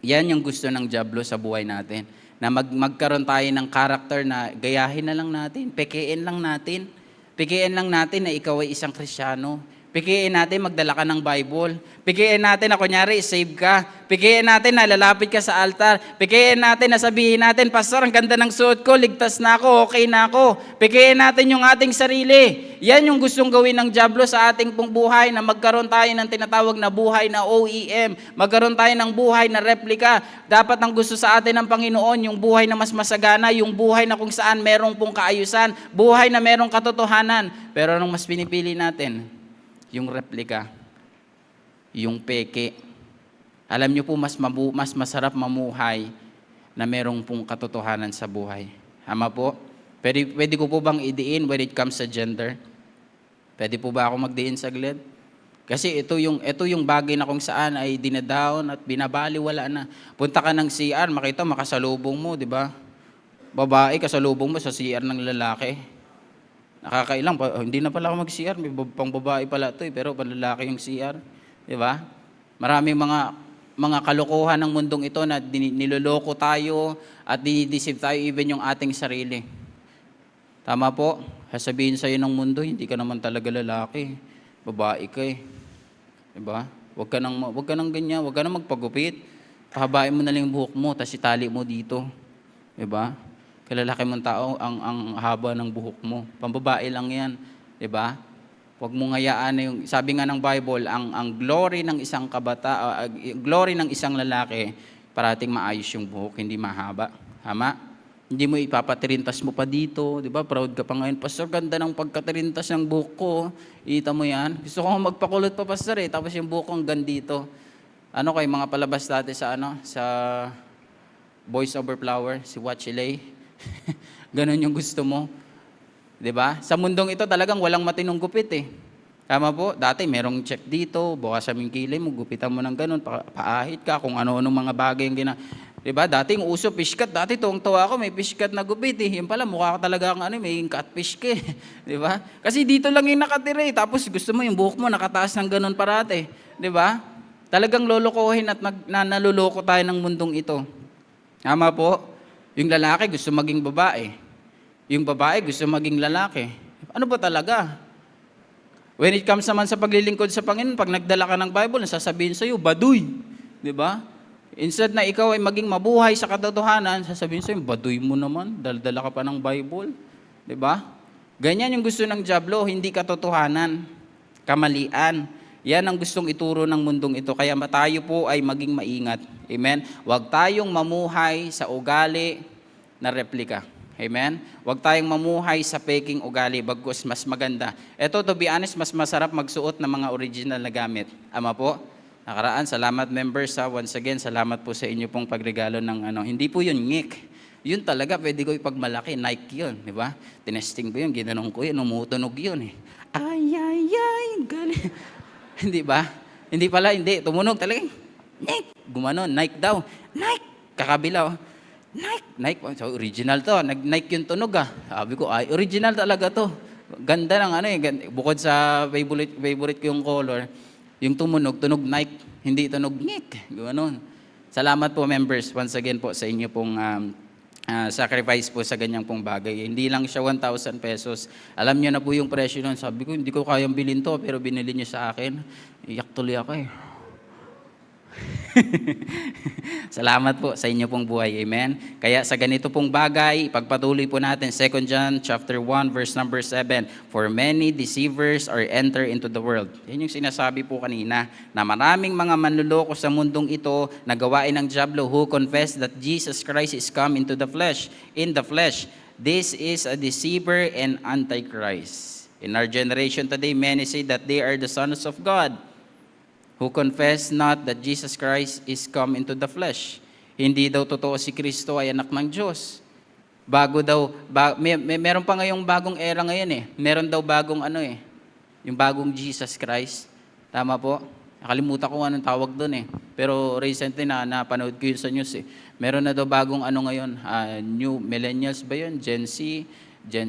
Yan yung gusto ng Diablo sa buhay natin. Na magkaroon tayo ng character na gayahin na lang natin, pekein lang natin. Pekein lang natin na ikaw ay isang Kristiyano. Pekein natin magdala ka ng Bible. Pekein natin na kunyari save ka. Pekein natin na lalapit ka sa altar. Pekein natin na sabihin natin, Pastor, ang ganda ng suot ko, ligtas na ako, okay na ako. Pekein natin yung ating sarili. Yan yung gustong gawin ng Diablo sa ating pong buhay, na magkaroon tayo ng tinatawag na buhay na OEM. Magkaroon tayo ng buhay na replika. Dapat ang gusto sa atin ng Panginoon, yung buhay na mas masagana, yung buhay na kung saan merong pong kaayusan, buhay na merong katotohanan. Pero anong mas pinipili natin? Yung replika, yung peke. Alam niyo po, mas masarap mamuhay na merong pong katotohanan sa buhay. Tama po? Pwede ko po bang idiin when it comes sa gender? Pwede po ba ako magdiin saglit? Kasi ito yung bagay na kung saan ay dinadown at binabaliwala na. Punta ka ng CR, makita makasalubong mo, di ba? Babae, kasalubong mo sa CR ng lalaki. Nakakailang, hindi na pala ako mag-CR, may pang babae pala ito pero panlalaki yung CR. Di ba? Maraming mga kalokohan ng mundong ito na niloloko tayo at dinideceive tayo, even yung ating sarili. Tama po? Sasabihin sa'yo ng mundo, hindi ka naman talaga lalaki. Babae ka Di ba? Huwag ka nang ganyan, huwag ka nang magpagupit. Pahabain mo na lang yung buhok mo, tapos itali mo dito. Di ba? Kalalaki mong tao, ang haba ng buhok mo. Pambabae lang yan, di ba? Huwag mong hayaan na yung, sabi nga ng Bible, ang glory ng isang glory ng isang lalaki, parating maayos yung buhok, hindi mahaba. Tama? Hindi mo ipapatirintas mo pa dito, di ba? Proud ka pa ngayon, Pastor, ganda ng pagkatirintas ng buhok ko. Ita mo yan. Gusto ko magpakulot pa, Pastor, tapos yung buhok ko hanggang dito. Ano kayo, mga palabas dati sa Voice Over Flower, si Wachilay. Ganon yung gusto mo. 'Di ba? Sa mundong ito talagang walang matinong gupit Tama po? Dati merong check dito, bukas sa kilay mo, gupitan mo ng ganon, paahit ka kung ano-anong mga bagay yung 'di ba? Dati yung uso fish cut, dati tuwang-tuwa ako, may fish cut na gupit Yung pala mukha ka talaga may catfish ka 'di ba? Kasi dito lang yung nakatira tapos gusto mo yung buhok mo nakataas ng ganon parate, 'di ba? Talagang lolokohin at naluloko tayo ng mundong ito. Tama po? Yung lalaki gusto maging babae. Yung babae gusto maging lalaki. Ano ba talaga? When it comes naman sa paglilingkod sa Panginoon, pag nagdala ka ng Bible, sasabihin sa'yo, baduy. Di ba? Instead na ikaw ay maging mabuhay sa katotohanan, sasabihin sa'yo, baduy mo naman, dala ka pa ng Bible. Di ba? Ganyan yung gusto ng Diablo, hindi katotohanan, kamalian. Yan ang gustong ituro ng mundong ito. Kaya tayo po ay maging maingat. Amen? Huwag tayong mamuhay sa ugali na replika. Amen? Huwag tayong mamuhay sa peking ugali, bagkus mas maganda. Ito, to be honest, mas masarap magsuot ng mga original na gamit. Ama po? Nakaraan, salamat members. Once again, salamat po sa inyo pong pagregalo ng Hindi po yun ngik. Yun talaga, pwede ko ipagmalaki. Nike yun, di ba? Tinesting ko yun, ginanong ko yun, umutunog yun Ay, galing. Hindi ba? Hindi. Tumunog talaga. Nike. Gumanon. Nike daw. Nike. Kakabila. Nike. So, original to. Nike yung tunog Sabi ko, ay, original talaga to. Ganda ng Bukod sa favorite ko yung color, yung tunog Nike. Hindi tunog Nike. Gumanon. Salamat po members once again po sa inyo pong sacrifice po sa ganyang pong bagay. Hindi lang siya 1,000 pesos. Alam niyo na po yung presyo nun. Sabi ko, hindi ko kayang bilhin to, pero binili niyo sa akin. Iyak tuloy ako eh. Salamat po sa inyo pong buhay. Amen. Kaya sa ganito pong bagay, ipagpatuloy po natin 2 John chapter 1 verse number 7. For many deceivers are enter into the world. Yan yung sinasabi po kanina na maraming mga manluloko sa mundong ito na gawain ng diablo who confess that Jesus Christ is come into the flesh. In the flesh. This is a deceiver and antichrist. In our generation today, many say that they are the sons of God, who confess not that Jesus Christ is come into the flesh. Hindi daw totoo si Kristo ay anak ng Diyos. Bago daw, meron pa ngayong bagong era ngayon eh. Meron daw bagong yung bagong Jesus Christ. Tama po? Nakalimutan ko anong tawag doon eh. Pero recently napanood ko yun sa news eh. Meron na daw bagong ngayon, new millennials ba yun? Gen Z, Gen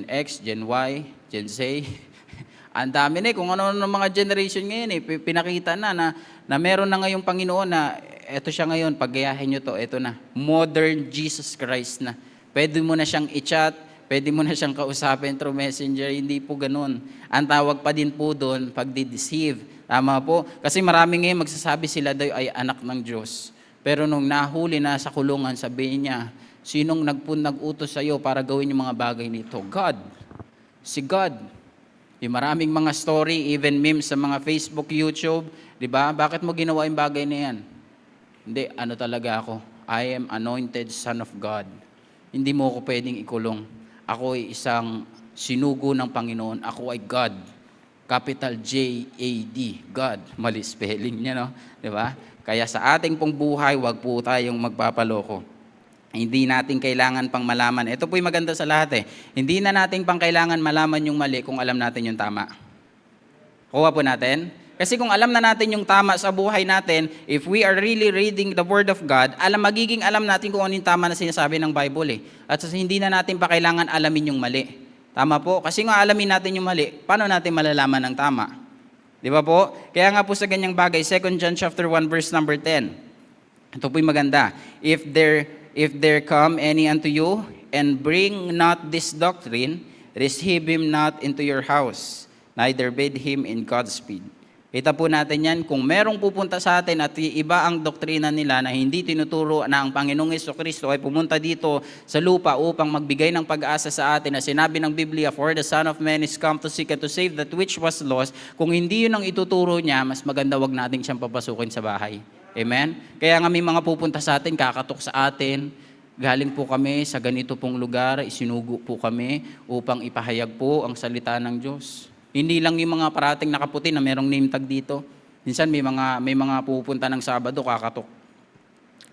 X, Gen Y, Gen Z. Ang dami na kung ano ng mga generation ngayon eh. Pinakita na meron na ngayong Panginoon na eto siya ngayon, paggayahin nyo to, eto na. Modern Jesus Christ na. Pwede mo na siyang i-chat, pwede mo na siyang kausapin through messenger, hindi po ganun. Ang tawag pa din po doon, pagdi-deceive. Tama po? Kasi marami ngayon magsasabi sila daw ay anak ng Diyos. Pero nung nahuli na sa kulungan, sabihin niya, sinong nag-utos sa iyo para gawin yung mga bagay nito? God. Si God. Yung maraming mga story, even memes sa mga Facebook, YouTube, di ba? Bakit mo ginawa yung bagay na yan? Hindi, talaga ako? I am anointed son of God. Hindi mo ako pwedeng ikulong. Ako ay isang sinugo ng Panginoon. Ako ay God. Capital J-A-D. God. Mali spelling niya, no? Di ba? Kaya sa ating pong buhay, wag po tayong magpapaloko. Hindi natin kailangan pang malaman. Ito po'y maganda sa lahat eh. Hindi na natin pang kailangan malaman yung mali kung alam natin yung tama. Kuha po natin. Kasi kung alam na natin yung tama sa buhay natin, if we are really reading the Word of God, magiging alam natin kung ano yung tama na sinasabi ng Bible eh. At hindi na natin pa kailangan alamin yung mali. Tama po? Kasi nga alamin natin yung mali, paano natin malalaman ang tama? Di ba po? Kaya nga po sa ganyang bagay, 2 John chapter 1 verse number 10. Ito po'y maganda. If there come any unto you, and bring not this doctrine, receive him not into your house, neither bid him in Godspeed. Kita po natin yan, kung merong pupunta sa atin at iba ang doktrina nila na hindi tinuturo na ang Panginoong Jesucristo ay pumunta dito sa lupa upang magbigay ng pag-asa sa atin na sinabi ng Biblia, for the Son of Man is come to seek and to save that which was lost. Kung hindi yun ang ituturo niya, mas maganda wag natin siyang papasukin sa bahay. Amen? Kaya nga may mga pupunta sa atin, kakatok sa atin, galing po kami sa ganito pong lugar, isinugo po kami upang ipahayag po ang salita ng Diyos. Hindi lang yung mga parating nakaputi na merong name tag dito. Minsan may mga pupunta ng Sabado, kakatok.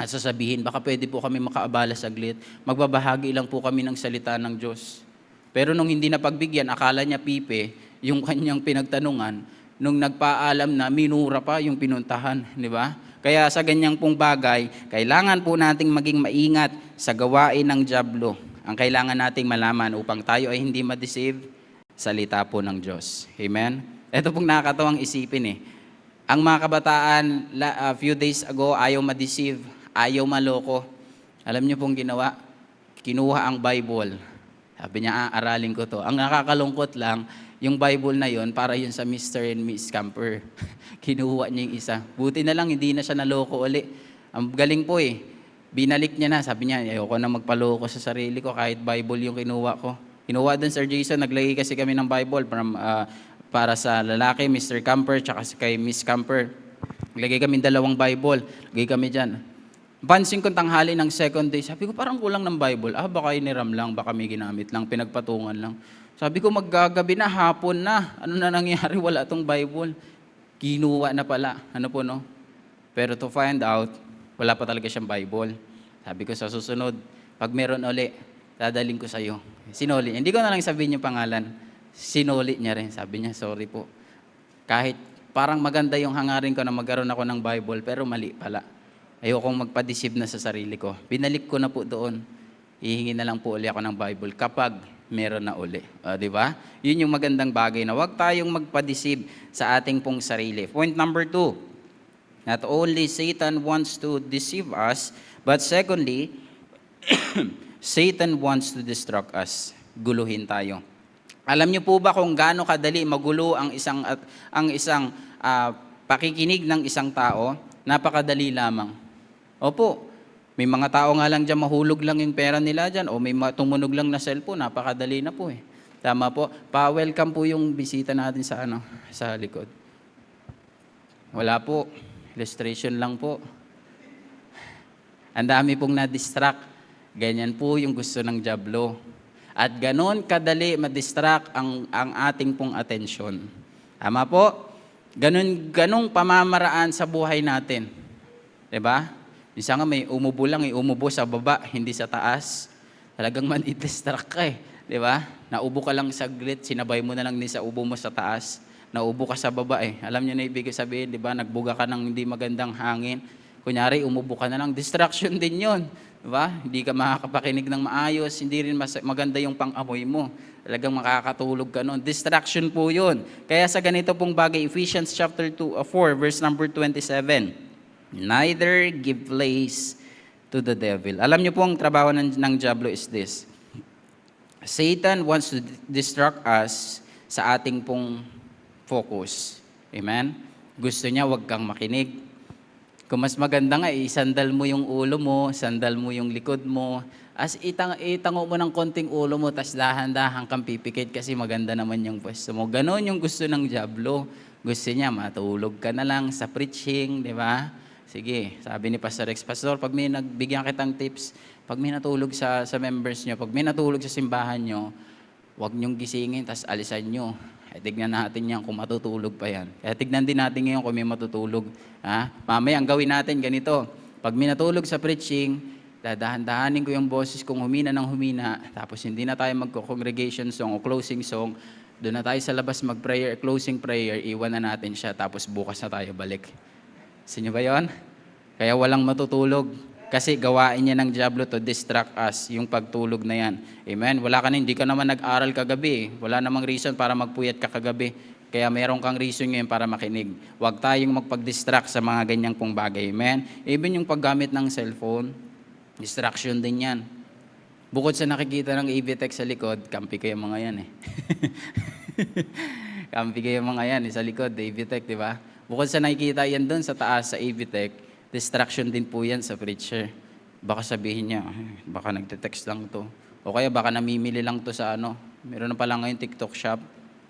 At sasabihin, baka pwede po kami makaabala saglit. Magbabahagi lang po kami ng salita ng Diyos. Pero nung hindi na pagbigyan, akala niya pipe, yung kanyang pinagtanungan, nung nagpaalam na, minura pa yung pinuntahan. Di ba? Kaya sa ganyang pong bagay, kailangan po nating maging maingat sa gawain ng dyablo. Ang kailangan nating malaman upang tayo ay hindi ma-deceive, salita po ng Diyos. Amen? Ito pong nakakatawang isipin eh. Ang mga kabataan, a few days ago, ayaw ma-deceive, ayaw maloko. Alam niyo pong ginawa? Kinuha ang Bible. Sabi niya, aralin ko to. Ang nakakalungkot lang, yung Bible na yon para yun sa Mr. and Miss Camper. Kinuha niya yung isa. Buti na lang, hindi na siya naloko uli. Ang galing po eh. Binalik niya na. Sabi niya, ayoko na magpaloko sa sarili ko kahit Bible yung kinuha ko. Kinuha din Sir Jason, naglagay kasi kami ng Bible para sa lalaki, Mr. Camper, tsaka kay Miss Camper. Naglagay kami 2 Bible. Naglagay kami dyan. Pansin kong tanghali ng second day, sabi ko parang kulang ng Bible. Baka iniram lang, baka may ginamit lang, pinagpatungan lang. Sabi ko maggagabi na, hapon na. Ano na nangyari? Wala tong Bible. Kinuha na pala. Ano po no? Pero to find out, wala pa talaga siyang Bible. Sabi ko sa susunod, pag meron uli, dadaling ko sa'yo. Sinuli. Hindi ko na lang sabihin yung pangalan. Sinuli niya rin. Sabi niya, sorry po. Kahit parang maganda yung hangarin ko na magkaroon ako ng Bible, pero mali pala. Ayokong magpa-deceive na sa sarili ko. Binalik ko na po doon. Hihingi na lang po uli ako ng Bible kapag meron na uli. Di ba? Yun yung magandang bagay na huwag tayong magpa-deceive sa ating pong sarili. Point number 2. Not only Satan wants to deceive us, but secondly, Satan wants to distract us. Guluhin tayo. Alam niyo po ba kung gaano kadali magulo ang isang pakikinig ng isang tao? Napakadali lamang. Opo, may mga tao nga lang diyan mahulog lang yung pera nila diyan o may tumunog lang na cellphone, napakadali na po eh. Tama po. Pa-welcome po yung bisita natin sa likod. Wala po. Illustration lang po. Ang dami pong na-distract. Ganyan po yung gusto ng diablo. At ganon kadali ma-distract ang ating pong atensyon. Tama po? Ganong pamamaraan sa buhay natin. Diba? Minsan nga may umubo lang, umubo sa baba, hindi sa taas. Talagang man-distract ka eh. Diba? Naubo ka lang saglit, sinabay mo na lang din sa ubo mo sa taas. Naubo ka sa baba eh. Alam niyo na ibig sabihin, diba? Nagbuga ka ng hindi magandang hangin. Kunyari, umubo ka na lang. Distraction din yon. Diba? Hindi ka makakapakinig ng maayos, hindi rin maganda yung pang-amoy mo. Talagang makakatulog ka nun. Distraction po yun. Kaya sa ganito pong bagay, Ephesians chapter 4, verse number 27, neither give place to the devil. Alam niyo po ang trabaho ng diablo is this. Satan wants to distract us sa ating pong focus. Amen? Gusto niya wag kang makinig. Kung mas maganda nga, isandal mo yung ulo mo, sandal mo yung likod mo, as itango mo ng konting ulo mo, tas dahan-dahan kang pipikit kasi maganda naman yung pwesto mo. Ganon yung gusto ng diablo. Gusto niya, matulog ka na lang sa preaching, di ba? Sige, sabi ni Pastor Rex, Pastor, pag may nagbigyan kitang tips, pag may natulog sa members nyo, pag may natulog sa simbahan nyo, huwag nyong gisingin, tas alisan nyo. Tignan natin yan kung matutulog pa yan. Kaya tignan din natin ngayon kung may matutulog. Mamaya ang gawin natin ganito. Pag may natulog sa preaching, dadahan-dahanin ko yung boses kung humina ng humina, tapos hindi na tayo magko-congregation song o closing song, doon na tayo sa labas mag-prayer, closing prayer, iwan na natin siya, tapos bukas na tayo balik. Sinyo ba yun? Kaya walang matutulog. Kasi gawain niya ng diablo to distract us, yung pagtulog na yan. Amen? Hindi ka naman nag-aral kagabi. Wala namang reason para magpuyat ka kagabi. Kaya mayroon kang reason ngayon para makinig. Huwag tayong magpag-distract sa mga ganyang pong bagay. Amen? Even yung paggamit ng cellphone, distraction din yan. Bukod sa nakikita ng AVTech sa likod, kampi kayo mga yan eh. Kampi kayo mga yan sa likod, AVTech, di ba? Bukod sa nakikita yan doon sa taas sa AVTech, distraction din po yan sa preacher. Baka sabihin niya, baka nagte-text lang to. O kaya baka namimili lang to sa Meron na pala ngayon TikTok shop,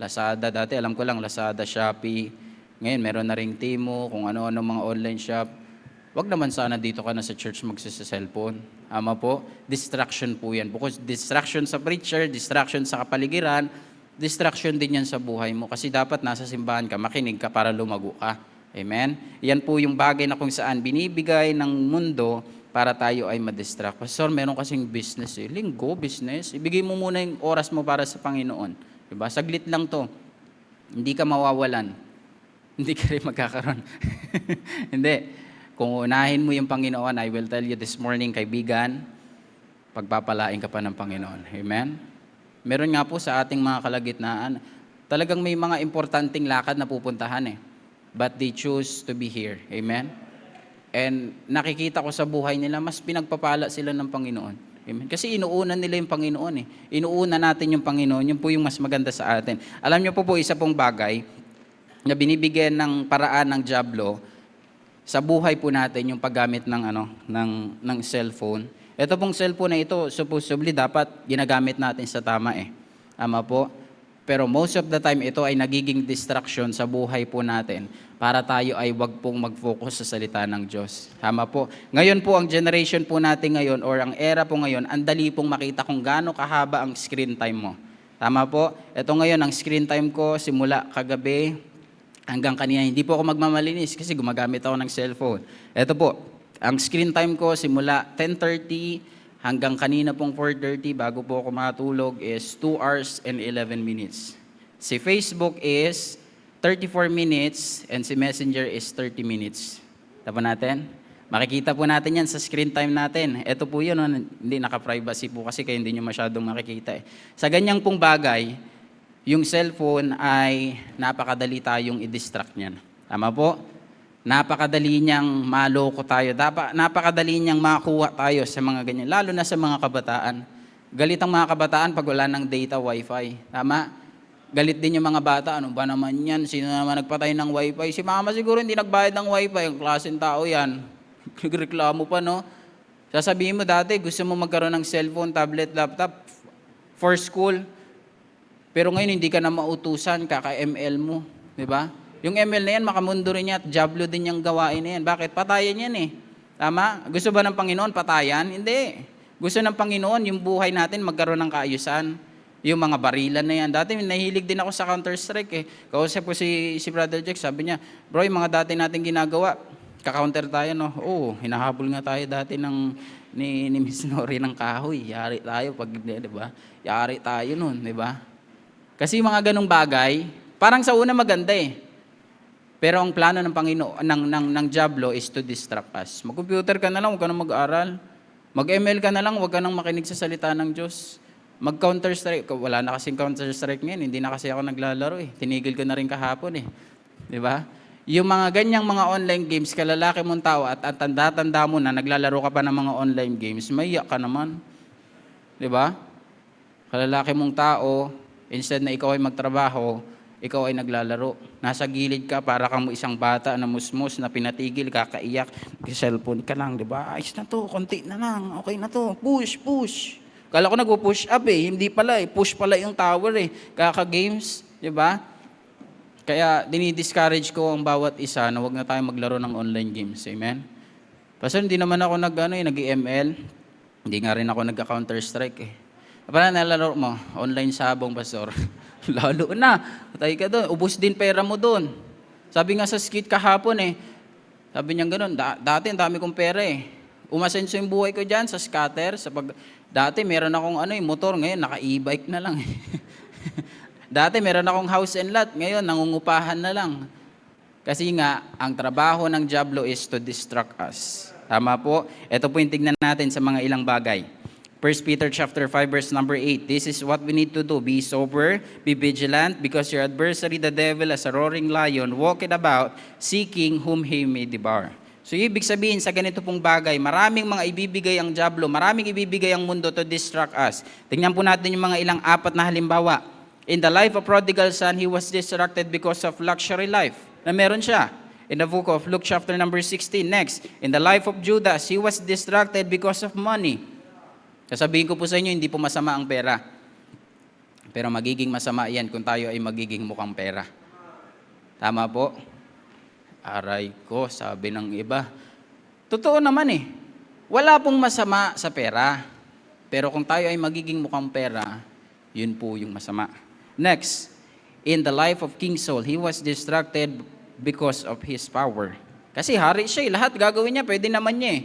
Lazada. Dati alam ko lang Lazada, Shopee. Ngayon meron na ring Temu, kung ano-ano mga online shop. Wag naman sana dito ka na sa church cellphone. Ama po, distraction po yan. Bukod distraction sa preacher, distraction sa kapaligiran, distraction din yan sa buhay mo. Kasi dapat nasa simbahan ka, makinig ka para lumago ka. Amen? Yan po yung bagay na kung saan binibigay ng mundo para tayo ay madistract. Pastor, meron kasing business eh. Linggo, business. Ibigay mo muna yung oras mo para sa Panginoon. Diba? Saglit lang to. Hindi ka mawawalan. Hindi ka rin magkakaroon. Hindi. Kung unahin mo yung Panginoon, I will tell you this morning, kaibigan, pagpapalain ka pa ng Panginoon. Amen? Meron nga po sa ating mga kalagitnaan, talagang may mga importanteng lakad na pupuntahan eh. But they choose to be here. Amen? And nakikita ko sa buhay nila, mas pinagpapala sila ng Panginoon. Amen? Kasi inuuna nila yung Panginoon eh. Inuuna natin yung Panginoon, yun po yung mas maganda sa atin. Alam niyo po isa pong bagay na binibigyan ng paraan ng diablo sa buhay po natin yung paggamit ng cellphone. Ito pong cellphone na ito, supposedly dapat ginagamit natin sa tama eh. Ama po? Pero most of the time, ito ay nagiging distraction sa buhay po natin para tayo ay wag pong mag-focus sa salita ng Diyos. Tama po. Ngayon po, ang generation po natin ngayon or ang era po ngayon, ang dali pong makita kung gaano kahaba ang screen time mo. Tama po. Ito ngayon, ang screen time ko simula kagabi hanggang kanina. Hindi po ako magmamalinis kasi gumagamit ako ng cellphone. Ito po, ang screen time ko simula 10:30 hanggang kanina pong 4:30 bago po ako matulog is 2 hours and 11 minutes. Si Facebook is 34 minutes and si Messenger is 30 minutes. Tapa natin? Makikita po natin yan sa screen time natin. Ito po yun, hindi naka-privacy po kasi kaya hindi nyo masyadong makikita eh. Sa ganyang pong bagay, yung cellphone ay napakadali tayong i-distract niyan. Tama po? Napakadali niyang maloko tayo. Napakadali niyang makuha tayo sa mga ganyan. Lalo na sa mga kabataan. Galit ang mga kabataan pag wala ng data, wifi. Tama? Galit din yung mga bata. Ano ba naman yan? Sino naman nagpatay ng wifi? Si mama siguro hindi nagbayad ng wifi. Ang klaseng tao yan. Nagreklamo pa, no? Sasabihin mo dati, gusto mo magkaroon ng cellphone, tablet, laptop for school. Pero ngayon, hindi ka na mautusan, kaka-ML mo. Di ba? Yung ML na yan, makamundo rin yan at jablo din yung gawain na yan. Bakit? Patayan yan eh. Tama? Gusto ba ng Panginoon patayan? Hindi. Gusto ng Panginoon yung buhay natin magkaroon ng kaayusan. Yung mga barilan na yan. Dati nahilig din ako sa Counter-Strike eh. Kausap ko si Brother Jack, sabi niya, bro, yung mga dati natin ginagawa, ka-counter tayo, no? Oo, hinahabol nga tayo dati ni Miss Nori ng kahoy. Yari tayo pag, di ba? Yari tayo nun, di ba? Kasi mga ganong bagay, parang sa una maganda eh. Pero ang plano ng Panginoon, ng Diablo is to distract us. Mag-computer ka na lang, huwag ka nang mag-aral. Mag-ML ka na lang, huwag ka nang makinig sa salita ng Diyos. Mag-Counter-Strike, wala na kasing Counter-Strike ngayon, hindi na kasi ako naglalaro eh. Tinigil ko na rin kahapon eh. Di ba? Yung mga ganyang mga online games, kalalaki mong tao at tanda-tanda mo na naglalaro ka pa ng mga online games, maiyak ka naman. Di ba? Kalalaki mong tao, instead na ikaw ay magtrabaho, ikaw ay naglalaro. Nasa gilid ka, para kang isang bata na musmus, na pinatigil, kakaiyak, cellphone ka lang, di ba? Ayos na to, konti na lang, okay na to, push, push. Kala ko nag-push up eh, hindi pala eh, push pala yung tower eh, kaka-games, di ba? Kaya dinidiscourage ko ang bawat isa na huwag na tayo maglaro ng online games, amen? Pastor, hindi naman ako nag-ML, hindi nga rin ako nagka-Counter-Strike eh. Paano nalaro mo? Online sabong, Pastor. Lalo na. Patay ka doon. Ubus din pera mo doon. Sabi nga sa skit kahapon eh. Sabi niya gano'n, dati ang dami kong pera eh. Umasenso yung buhay ko dyan sa scatter. Dati meron akong motor, ngayon naka-e-bike na lang eh. Dati meron akong house and lot, ngayon nangungupahan na lang. Kasi nga, ang trabaho ng Diablo is to distract us. Tama po? Ito po yung tignan natin sa mga ilang bagay. 1 Peter chapter 5 verse number 8. This is what we need to do. Be sober, be vigilant, because your adversary the devil as a roaring lion walketh about, seeking whom he may devour. So ibig sabihin sa ganito pong bagay, maraming mga ibibigay ang Diablo, maraming ibibigay ang mundo to distract us. Tingnan po natin yung mga ilang apat na halimbawa. In the life of prodigal son, he was distracted because of luxury life. Na meron siya. In the book of Luke chapter number 16. Next, in the life of Judas, he was distracted because of money. Sasabihin ko po sa inyo, hindi po masama ang pera. Pero magiging masama yan kung tayo ay magiging mukhang pera. Tama po? Aray ko, sabi ng iba. Totoo naman eh. Wala pong masama sa pera. Pero kung tayo ay magiging mukhang pera, yun po yung masama. Next, in the life of King Saul, he was distracted because of his power. Kasi hari siya, lahat gagawin niya, pwede naman niya eh.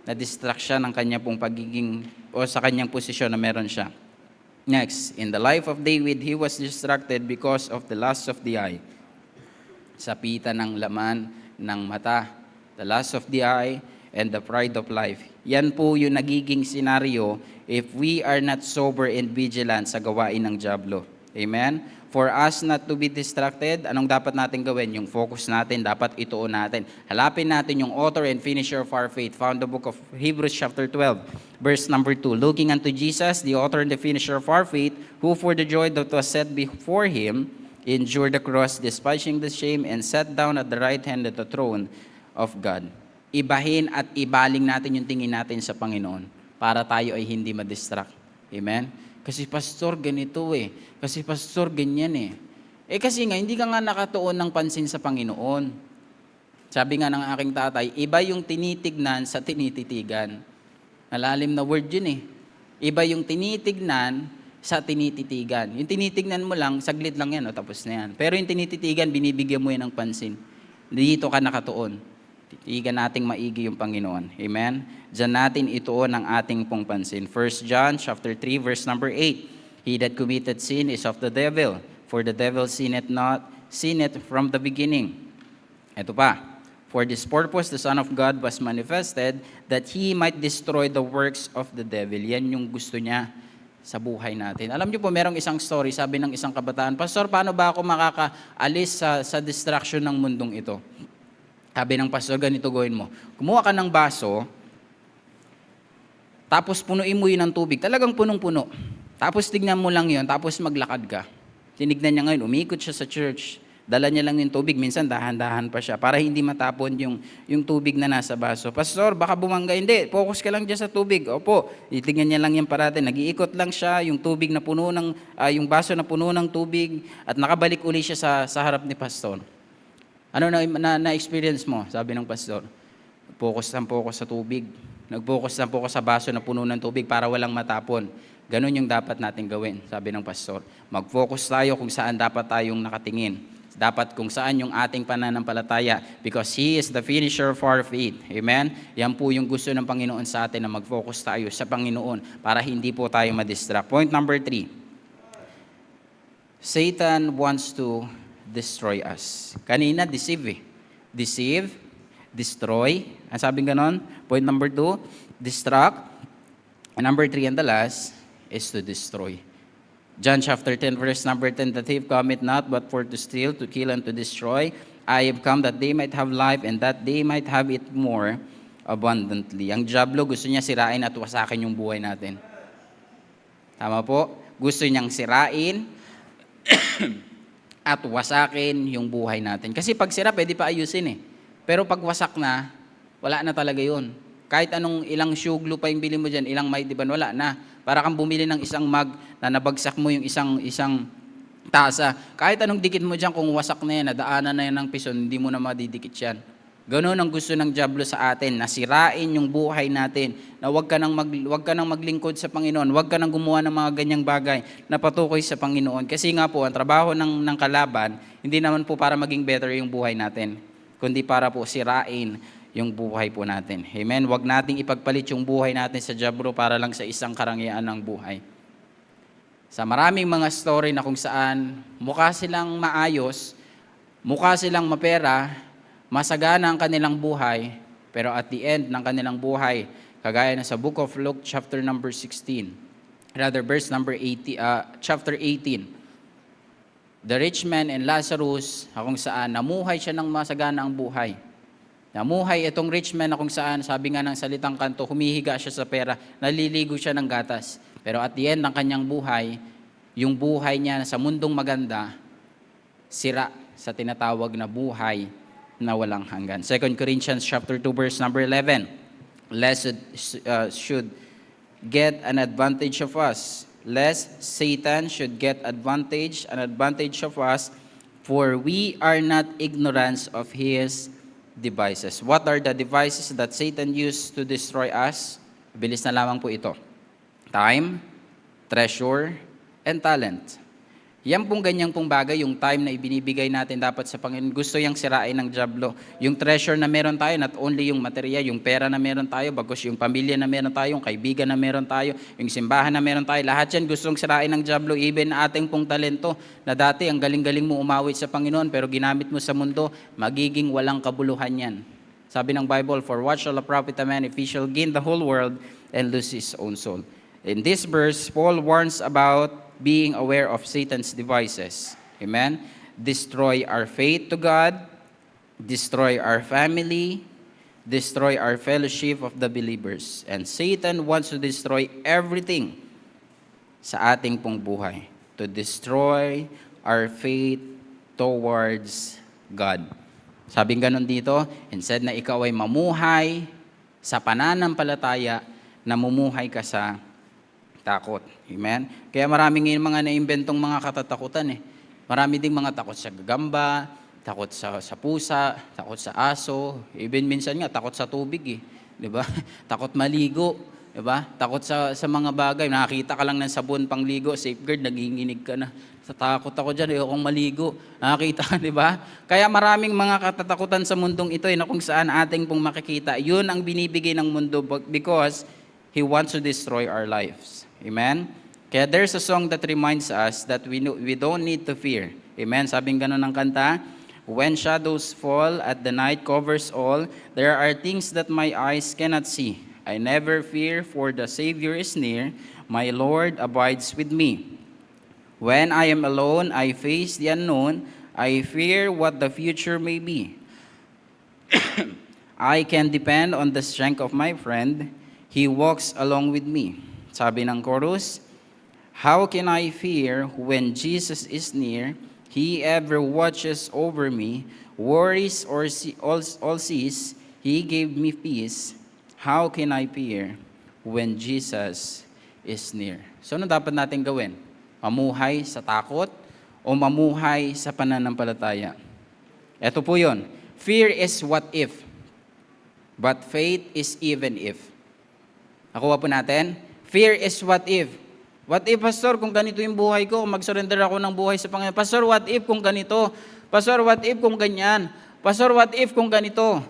Na-distract siya ng kanya pong pagiging, o sa kanyang posisyon na meron siya. Next, in the life of David, he was distracted because of the lust of the eye. Sapitan ng laman ng mata, the lust of the eye, and the pride of life. Yan po yung nagiging senaryo if we are not sober and vigilant sa gawain ng Diablo. Amen? For us not to be distracted, anong dapat natin gawin? Yung focus natin, dapat ituon natin. Halapin natin yung author and finisher of our faith, found the book of Hebrews chapter 12, verse number 2. Looking unto Jesus, the author and the finisher of our faith, who for the joy that was set before him, endured the cross, despising the shame, and sat down at the right hand of the throne of God. Ibahin at ibaling natin yung tingin natin sa Panginoon para tayo ay hindi madistract. Amen? Kasi pastor, ganito eh. Kasi pastor, ganyan eh. Kasi nga, hindi ka nga nakatuon ng pansin sa Panginoon. Sabi nga ng aking tatay, iba yung tinitignan sa tinititigan. Malalim na word yun eh. Iba yung tinitignan sa tinititigan. Yung tinitignan mo lang, saglit lang yan, tapos na yan. Pero yung tinititigan, binibigyan mo yan ng pansin. Dito ka nakatuon. Titigan nating maigi yung Panginoon. Amen? Diyan natin ituon ang ating pong pansin. 1 John chapter 3, verse number 8. He that committed sin is of the devil, for the devil sinneth from the beginning. Ito pa. For this purpose, the Son of God was manifested, that He might destroy the works of the devil. Yan yung gusto niya sa buhay natin. Alam niyo po, merong isang story, sabi ng isang kabataan, Pastor, paano ba ako makakaalis sa distraction ng mundong ito? Sabi ng pastor, ganito gawin mo. Kumuha ka ng baso, tapos punuin mo yun ng tubig. Talagang punong-puno. Tapos tignan mo lang yun, tapos maglakad ka. Tinignan niya ngayon, umikot siya sa church. Dala niya lang yung tubig, minsan dahan-dahan pa siya para hindi matapon yung tubig na nasa baso. Pastor, baka bumangga. Hindi, focus ka lang dyan sa tubig. Opo, itignan niya lang yan parati. Nag-iikot lang siya, yung tubig na puno ng, yung baso na puno ng tubig, at nakabalik uli siya sa harap ni pastor. Ano na-experience mo? Sabi ng pastor, focus sa tubig. Nag-focus sa baso na puno ng tubig para walang matapon. Ganon yung dapat natin gawin, sabi ng pastor. Mag-focus tayo kung saan dapat tayong nakatingin. Dapat kung saan yung ating pananampalataya, because He is the finisher of our faith. Amen? Yan po yung gusto ng Panginoon sa atin, na mag-focus tayo sa Panginoon para hindi po tayo madistract. Point number 3. Satan wants to destroy us. Kanina, deceive. Deceive, destroy. Ang sabing ganon? Point number 2, distract. And number 3, and the last, is to destroy. John chapter 10, verse number 10, the thief cometh not but for to steal, to kill, and to destroy. I have come that they might have life, and that they might have it more abundantly. Ang diablo, gusto niya sirain at wasakin yung buhay natin. Tama po? Gusto niyang sirain at wasakin yung buhay natin. Kasi pag sira, pwede pa ayusin eh. Pero pag wasak na, wala na talaga yun. Kahit anong ilang syuglo pa yung bili mo dyan, ilang may, di ba, wala na. Para kang bumili ng isang mug na nabagsak mo yung isang tasa. Kahit anong dikit mo dyan, kung wasak na yan, nadaanan na yan ng pison, hindi mo na madidikit yan. Ganoon ang gusto ng diablo sa atin, nasirain yung buhay natin, na wag ka nang maglingkod sa Panginoon, wag ka nang gumawa ng mga ganyang bagay na patukoy sa Panginoon. Kasi nga po, ang trabaho ng kalaban, hindi naman po para maging better yung buhay natin, kundi para po sirain yung buhay po natin. Amen? Huwag nating ipagpalit yung buhay natin sa diablo para lang sa isang karangyaan ng buhay. Sa maraming mga story na kung saan mukha silang maayos, mukha silang mapera, masagana ang kanilang buhay, pero at the end ng kanilang buhay, kagaya na sa book of Luke chapter number 16, verse number 80, chapter 18, the rich man and Lazarus, kung saan namuhay siya ng masagana ang buhay. Namuhay itong rich man na kung saan, sabi nga ng salitang kanto, humihiga siya sa pera, naliligo siya ng gatas. Pero at the end ng kanyang buhay, yung buhay niya sa mundong maganda, sira sa tinatawag na buhay na walang hanggan. 2 Corinthians chapter 2, verse number 11. Lest should get an advantage of us. Lest Satan should get an advantage of us, for we are not ignorant of his devices. What are the devices that Satan used to destroy us? Bilis na lamang po ito. Time, treasure, and talent. Yan pong ganyang pong bagay, yung time na ibinibigay natin dapat sa Panginoon. Gusto yang sirain ng diablo. Yung treasure na meron tayo, not only yung material, yung pera na meron tayo, bagos yung pamilya na meron tayo, yung kaibigan na meron tayo, yung simbahan na meron tayo, lahat yan gustong sirain ng diablo. Even ating pong talento, na dati ang galing-galing mo umawit sa Panginoon, pero ginamit mo sa mundo, magiging walang kabuluhan yan. Sabi ng Bible, for what shall a profit a man if he shall gain the whole world and lose his own soul? In this verse, Paul warns about being aware of Satan's devices. Amen? Destroy our faith to God, destroy our family, destroy our fellowship of the believers. And Satan wants to destroy everything sa ating pong buhay, to destroy our faith towards God. Sabing ganon dito, instead na ikaw ay mamuhay sa pananampalataya, namumuhay ka sa takot. Amen? Kaya maraming ngayon mga naimbentong mga katatakutan eh. Marami ding mga takot sa gagamba, takot sa pusa, takot sa aso, even minsan nga takot sa tubig eh. 'Di ba? Takot maligo, 'di ba? Takot sa mga bagay. Nakakita ka lang ng sabon pangligo, safeguard, naginginig ka na. Sa takot ako diyan, ayokong maligo. Nakakita ka, 'di ba? Kaya maraming mga katatakutan sa mundong ito na kung saan ating pong makikita. 'Yun ang binibigay ng mundo because he wants to destroy our lives. Amen? Kaya there's a song that reminds us that we don't need to fear. Amen? Sabing gano'n ng kanta, when shadows fall at the night covers all, there are things that my eyes cannot see. I never fear, for the Savior is near. My Lord abides with me. When I am alone, I face the unknown. I fear what the future may be. I can depend on the strength of my friend. He walks along with me. Sabi ng chorus, how can I fear when Jesus is near? He ever watches over me. Worries or all sees, He gave me peace. How can I fear when Jesus is near? So ano dapat natin gawin? Mamuhay sa takot o mamuhay sa pananampalataya? Ito po yun. Fear is what if, but faith is even if. Nakuha po natin? Fear is what if. What if, Pastor, kung ganito yung buhay ko, mag-surrender ako ng buhay sa Panginoon. Pastor, what if kung ganito? Pastor, what if kung ganyan? Pastor, what if kung ganito?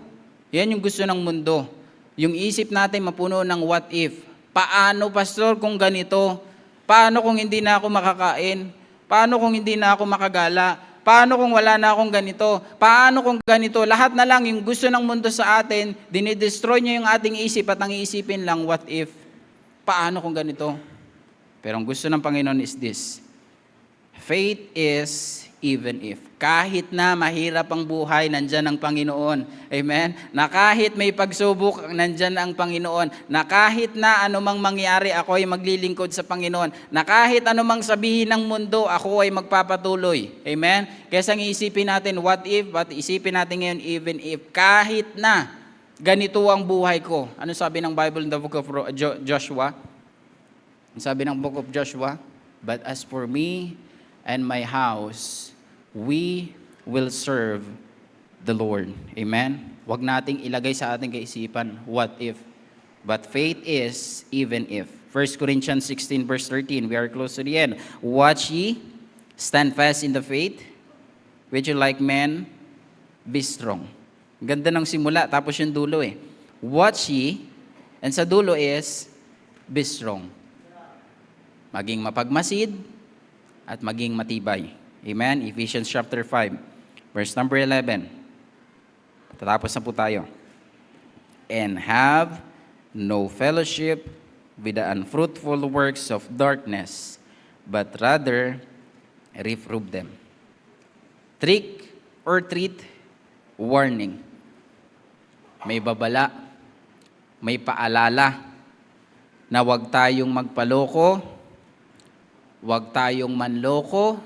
Yan yung gusto ng mundo. Yung isip natin mapuno ng what if. Paano, Pastor, kung ganito? Paano kung hindi na ako makakain? Paano kung hindi na ako makagala? Paano kung wala na akong ganito? Paano kung ganito? Lahat na lang yung gusto ng mundo sa atin, dinidestroy niya yung ating isip at ang iisipin lang, what if? Paano kung ganito? Pero ang gusto ng Panginoon is this. Faith is even if. Kahit na mahirap ang buhay, nandyan ang Panginoon. Amen? Na kahit may pagsubok, nandyan ang Panginoon. Na kahit na anumang mangyari, ako ay maglilingkod sa Panginoon. Na kahit anumang sabihin ng mundo, ako ay magpapatuloy. Amen? Kaya isipin natin, what if? But isipin natin ngayon, even if. Kahit na ganito ang buhay ko. Ano sabi ng Bible in the book of Joshua? Sabi ng book of Joshua, but as for me and my house, we will serve the Lord. Amen? Huwag nating ilagay sa ating kaisipan, what if? But faith is even if. 1 Corinthians 16 verse 13, we are close to the end. Watch ye, stand fast in the faith, which you like men, be strong. Ganda ng simula, tapos yung dulo eh. Watch ye, and sa dulo is, be strong. Maging mapagmasid at maging matibay. Amen? Ephesians chapter 5, verse number 11. Tatapos na po tayo. And have no fellowship with the unfruitful works of darkness, but rather reprove them. Trick or treat, warning. May babala, may paalala na huwag tayong magpaloko, huwag tayong manloko,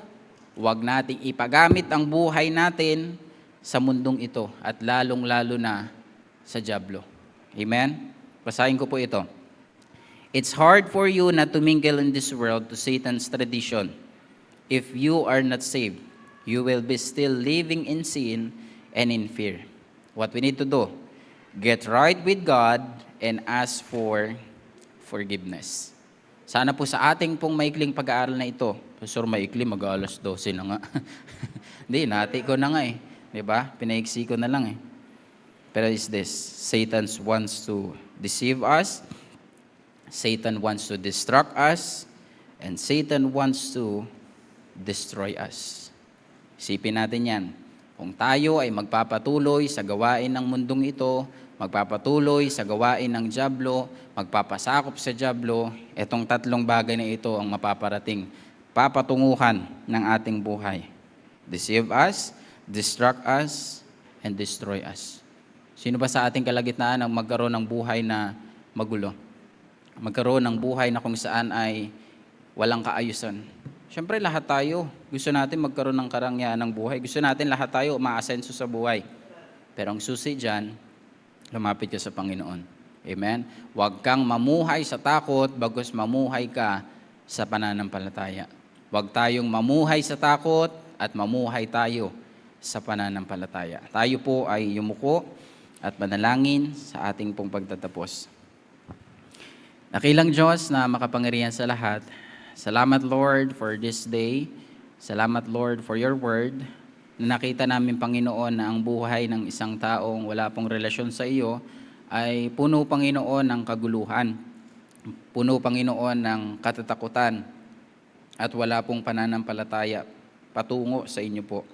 huwag nating ipagamit ang buhay natin sa mundong ito at lalong-lalo na sa dyablo. Amen? Basahin ko po ito. It's hard for you not to mingle in this world to Satan's tradition. If you are not saved, you will be still living in sin and in fear. What we need to do? Get right with God and ask for forgiveness. Sana po sa ating pong maikling pag-aaral na ito, Pastor, maikli, mag-alas 12 na nga. Hindi, nati ko na nga eh. Diba? Pinaiksi ko na lang eh. Pero is this, Satan wants to deceive us, Satan wants to distract us, and Satan wants to destroy us. Isipin natin yan. Kung tayo ay magpapatuloy sa gawain ng mundong ito, magpapatuloy sa gawain ng dyablo, magpapasakop sa dyablo, itong tatlong bagay na ito ang mapaparating, papatunguhan ng ating buhay. Deceive us, distract us, and destroy us. Sino ba sa ating kalagitnaan ang magkaroon ng buhay na magulo? Magkaroon ng buhay na kung saan ay walang kaayusan? Siyempre lahat tayo, gusto natin magkaroon ng karangyaan ng buhay. Gusto natin lahat tayo umaasenso sa buhay. Pero ang susi dyan, lumapit ka sa Panginoon. Amen? Huwag kang mamuhay sa takot, bagos mamuhay ka sa pananampalataya. Huwag tayong mamuhay sa takot at mamuhay tayo sa pananampalataya. Tayo po ay yumuko at manalangin sa ating pong pagtatapos. Dakilang Diyos na makapangyarihan sa lahat, salamat Lord for this day. Salamat Lord for your word. Na nakita namin Panginoon na ang buhay ng isang taong wala pong relasyon sa iyo ay puno Panginoon ng kaguluhan. Puno Panginoon ng katatakutan at wala pong pananampalataya patungo sa inyo po.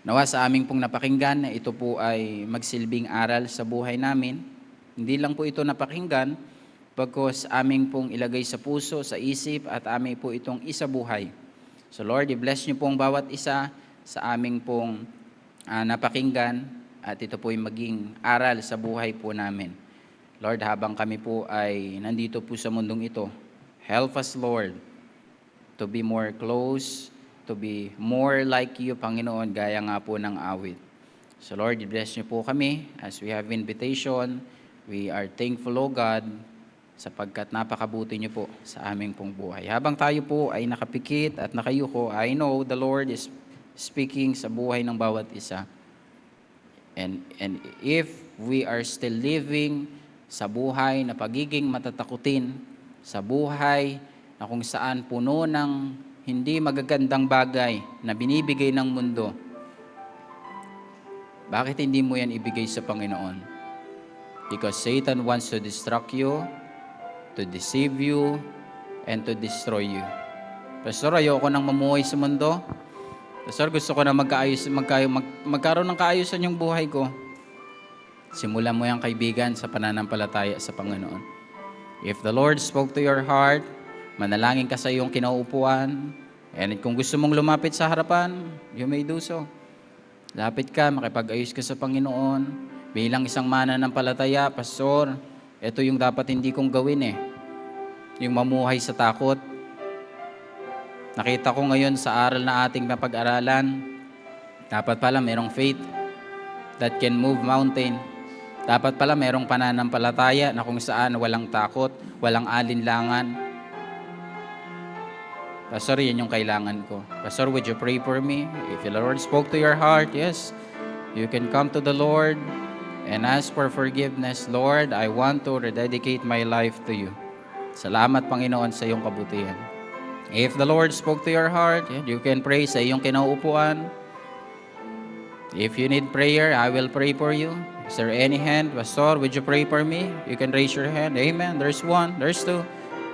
Nawa sa aming pong napakinggan na ito po ay magsilbing aral sa buhay namin. Hindi lang po ito napakinggan, pagkos aming pong ilagay sa puso, sa isip, at aming po itong isabuhay. So Lord, i-bless niyo pong bawat isa sa aming pong napakinggan, at ito po ay maging aral sa buhay po namin. Lord, habang kami po ay nandito po sa mundong ito, help us, Lord, to be more close, to be more like you, Panginoon, gaya nga po ng awit. So Lord, bless niyo po kami as we have invitation. We are thankful, O God, sapagkat napakabuti niyo po sa aming pong buhay. Habang tayo po ay nakapikit at nakayuko, I know the Lord is speaking sa buhay ng bawat isa. And if we are still living sa buhay na pagiging matatakutin, sa buhay na kung saan puno ng hindi magagandang bagay na binibigay ng mundo, bakit hindi mo yan ibigay sa Panginoon? Because Satan wants to distract you, to deceive you, and to destroy you. Pastor, ayoko nang mamuhay sa mundo. Pastor, gusto ko na magkaroon ng kaayusan yung buhay ko. Simulan mo yung kaibigan sa pananampalataya sa Panginoon. If the Lord spoke to your heart, manalangin ka sa iyong kinauupuan, and kung gusto mong lumapit sa harapan, you may do so. Lapit ka, makipag-ayos ka sa Panginoon. Bilang isang mananampalataya, Pastor, ito yung dapat hindi kong gawin yung mamuhay sa takot. Nakita ko ngayon sa aral na ating napag-aralan, dapat pala merong faith that can move mountain. Dapat pala merong pananampalataya na kung saan walang takot, walang alinlangan. Pastor, yan yung kailangan ko. Pastor, would you pray for me? If the Lord spoke to your heart, yes, you can come to the Lord and ask for forgiveness. Lord, I want to rededicate my life to you. Salamat, Panginoon, sa iyong kabutihan. If the Lord spoke to your heart, you can pray sa iyong kinauupuan. If you need prayer, I will pray for you. Is there any hand? Pastor, would you pray for me? You can raise your hand. Amen. There's 1, there's 2,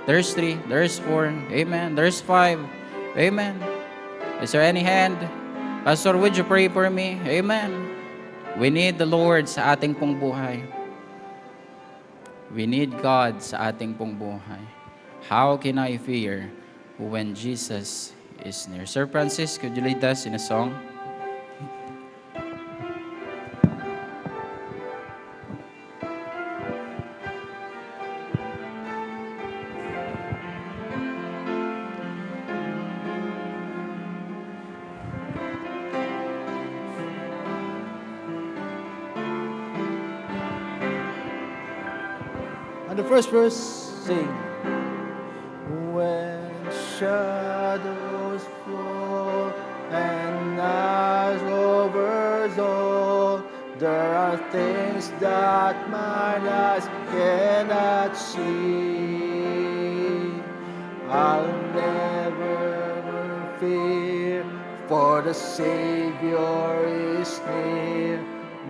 there's 3, there's 4. Amen. There's 5. Amen. Is there any hand? Pastor, would you pray for me? Amen. We need the Lord sa ating pong buhay. We need God sa ating pong buhay. How can I fear when Jesus is near? Sir Francis, could you lead us in a song? The first verse, sing. When shadows fall and night covers all, there are things that my eyes cannot see. I'll never fear, for the Savior is near.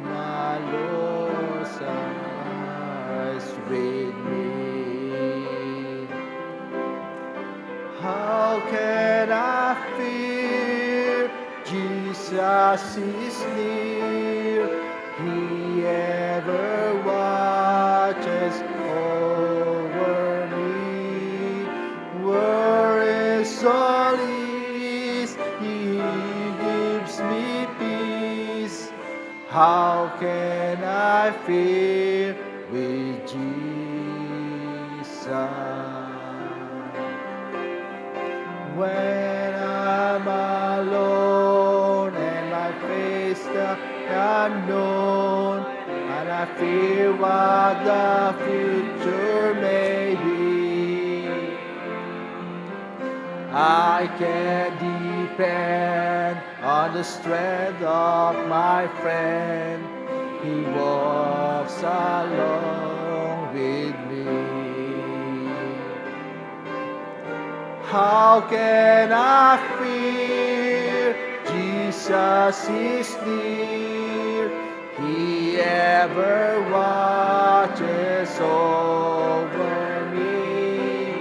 My Lord's eyes with me. How can I fear? Jesus is near. He ever watches over me. Where is all is, He gives me peace. How can I fear with Jesus? When I'm alone and I face the unknown, and I fear what the future may be, I can depend on the strength of my friend. He walks along with me. How can I fear? Jesus is near. He ever watches over me.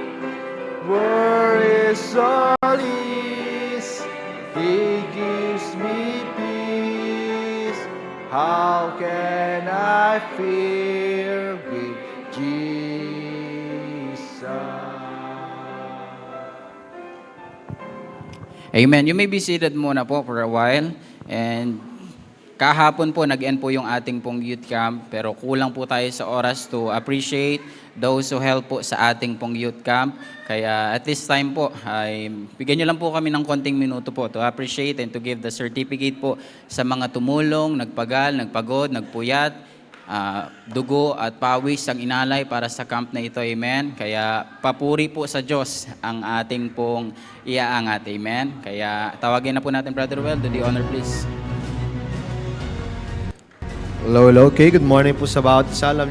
Where is all is, He gives me peace. How can I fear with Jesus? Amen. You may be seated muna po for a while. And Kahapon po, nag-end po yung ating pong youth camp, pero kulang po tayo sa oras to appreciate those who help po sa ating pong youth camp. Kaya at this time po, ay bigyan nyo lang po kami ng konting minuto po to appreciate and to give the certificate po sa mga tumulong, nagpagal, nagpagod, nagpuyat, dugo at pawis ang inalay para sa camp na ito. Amen. Kaya papuri po sa Diyos ang ating pong iaangat. Amen. Kaya tawagin na po natin Brother Well, do the honor please. Hello, hello. Okay, good morning po sa bawat isa. Alam niyo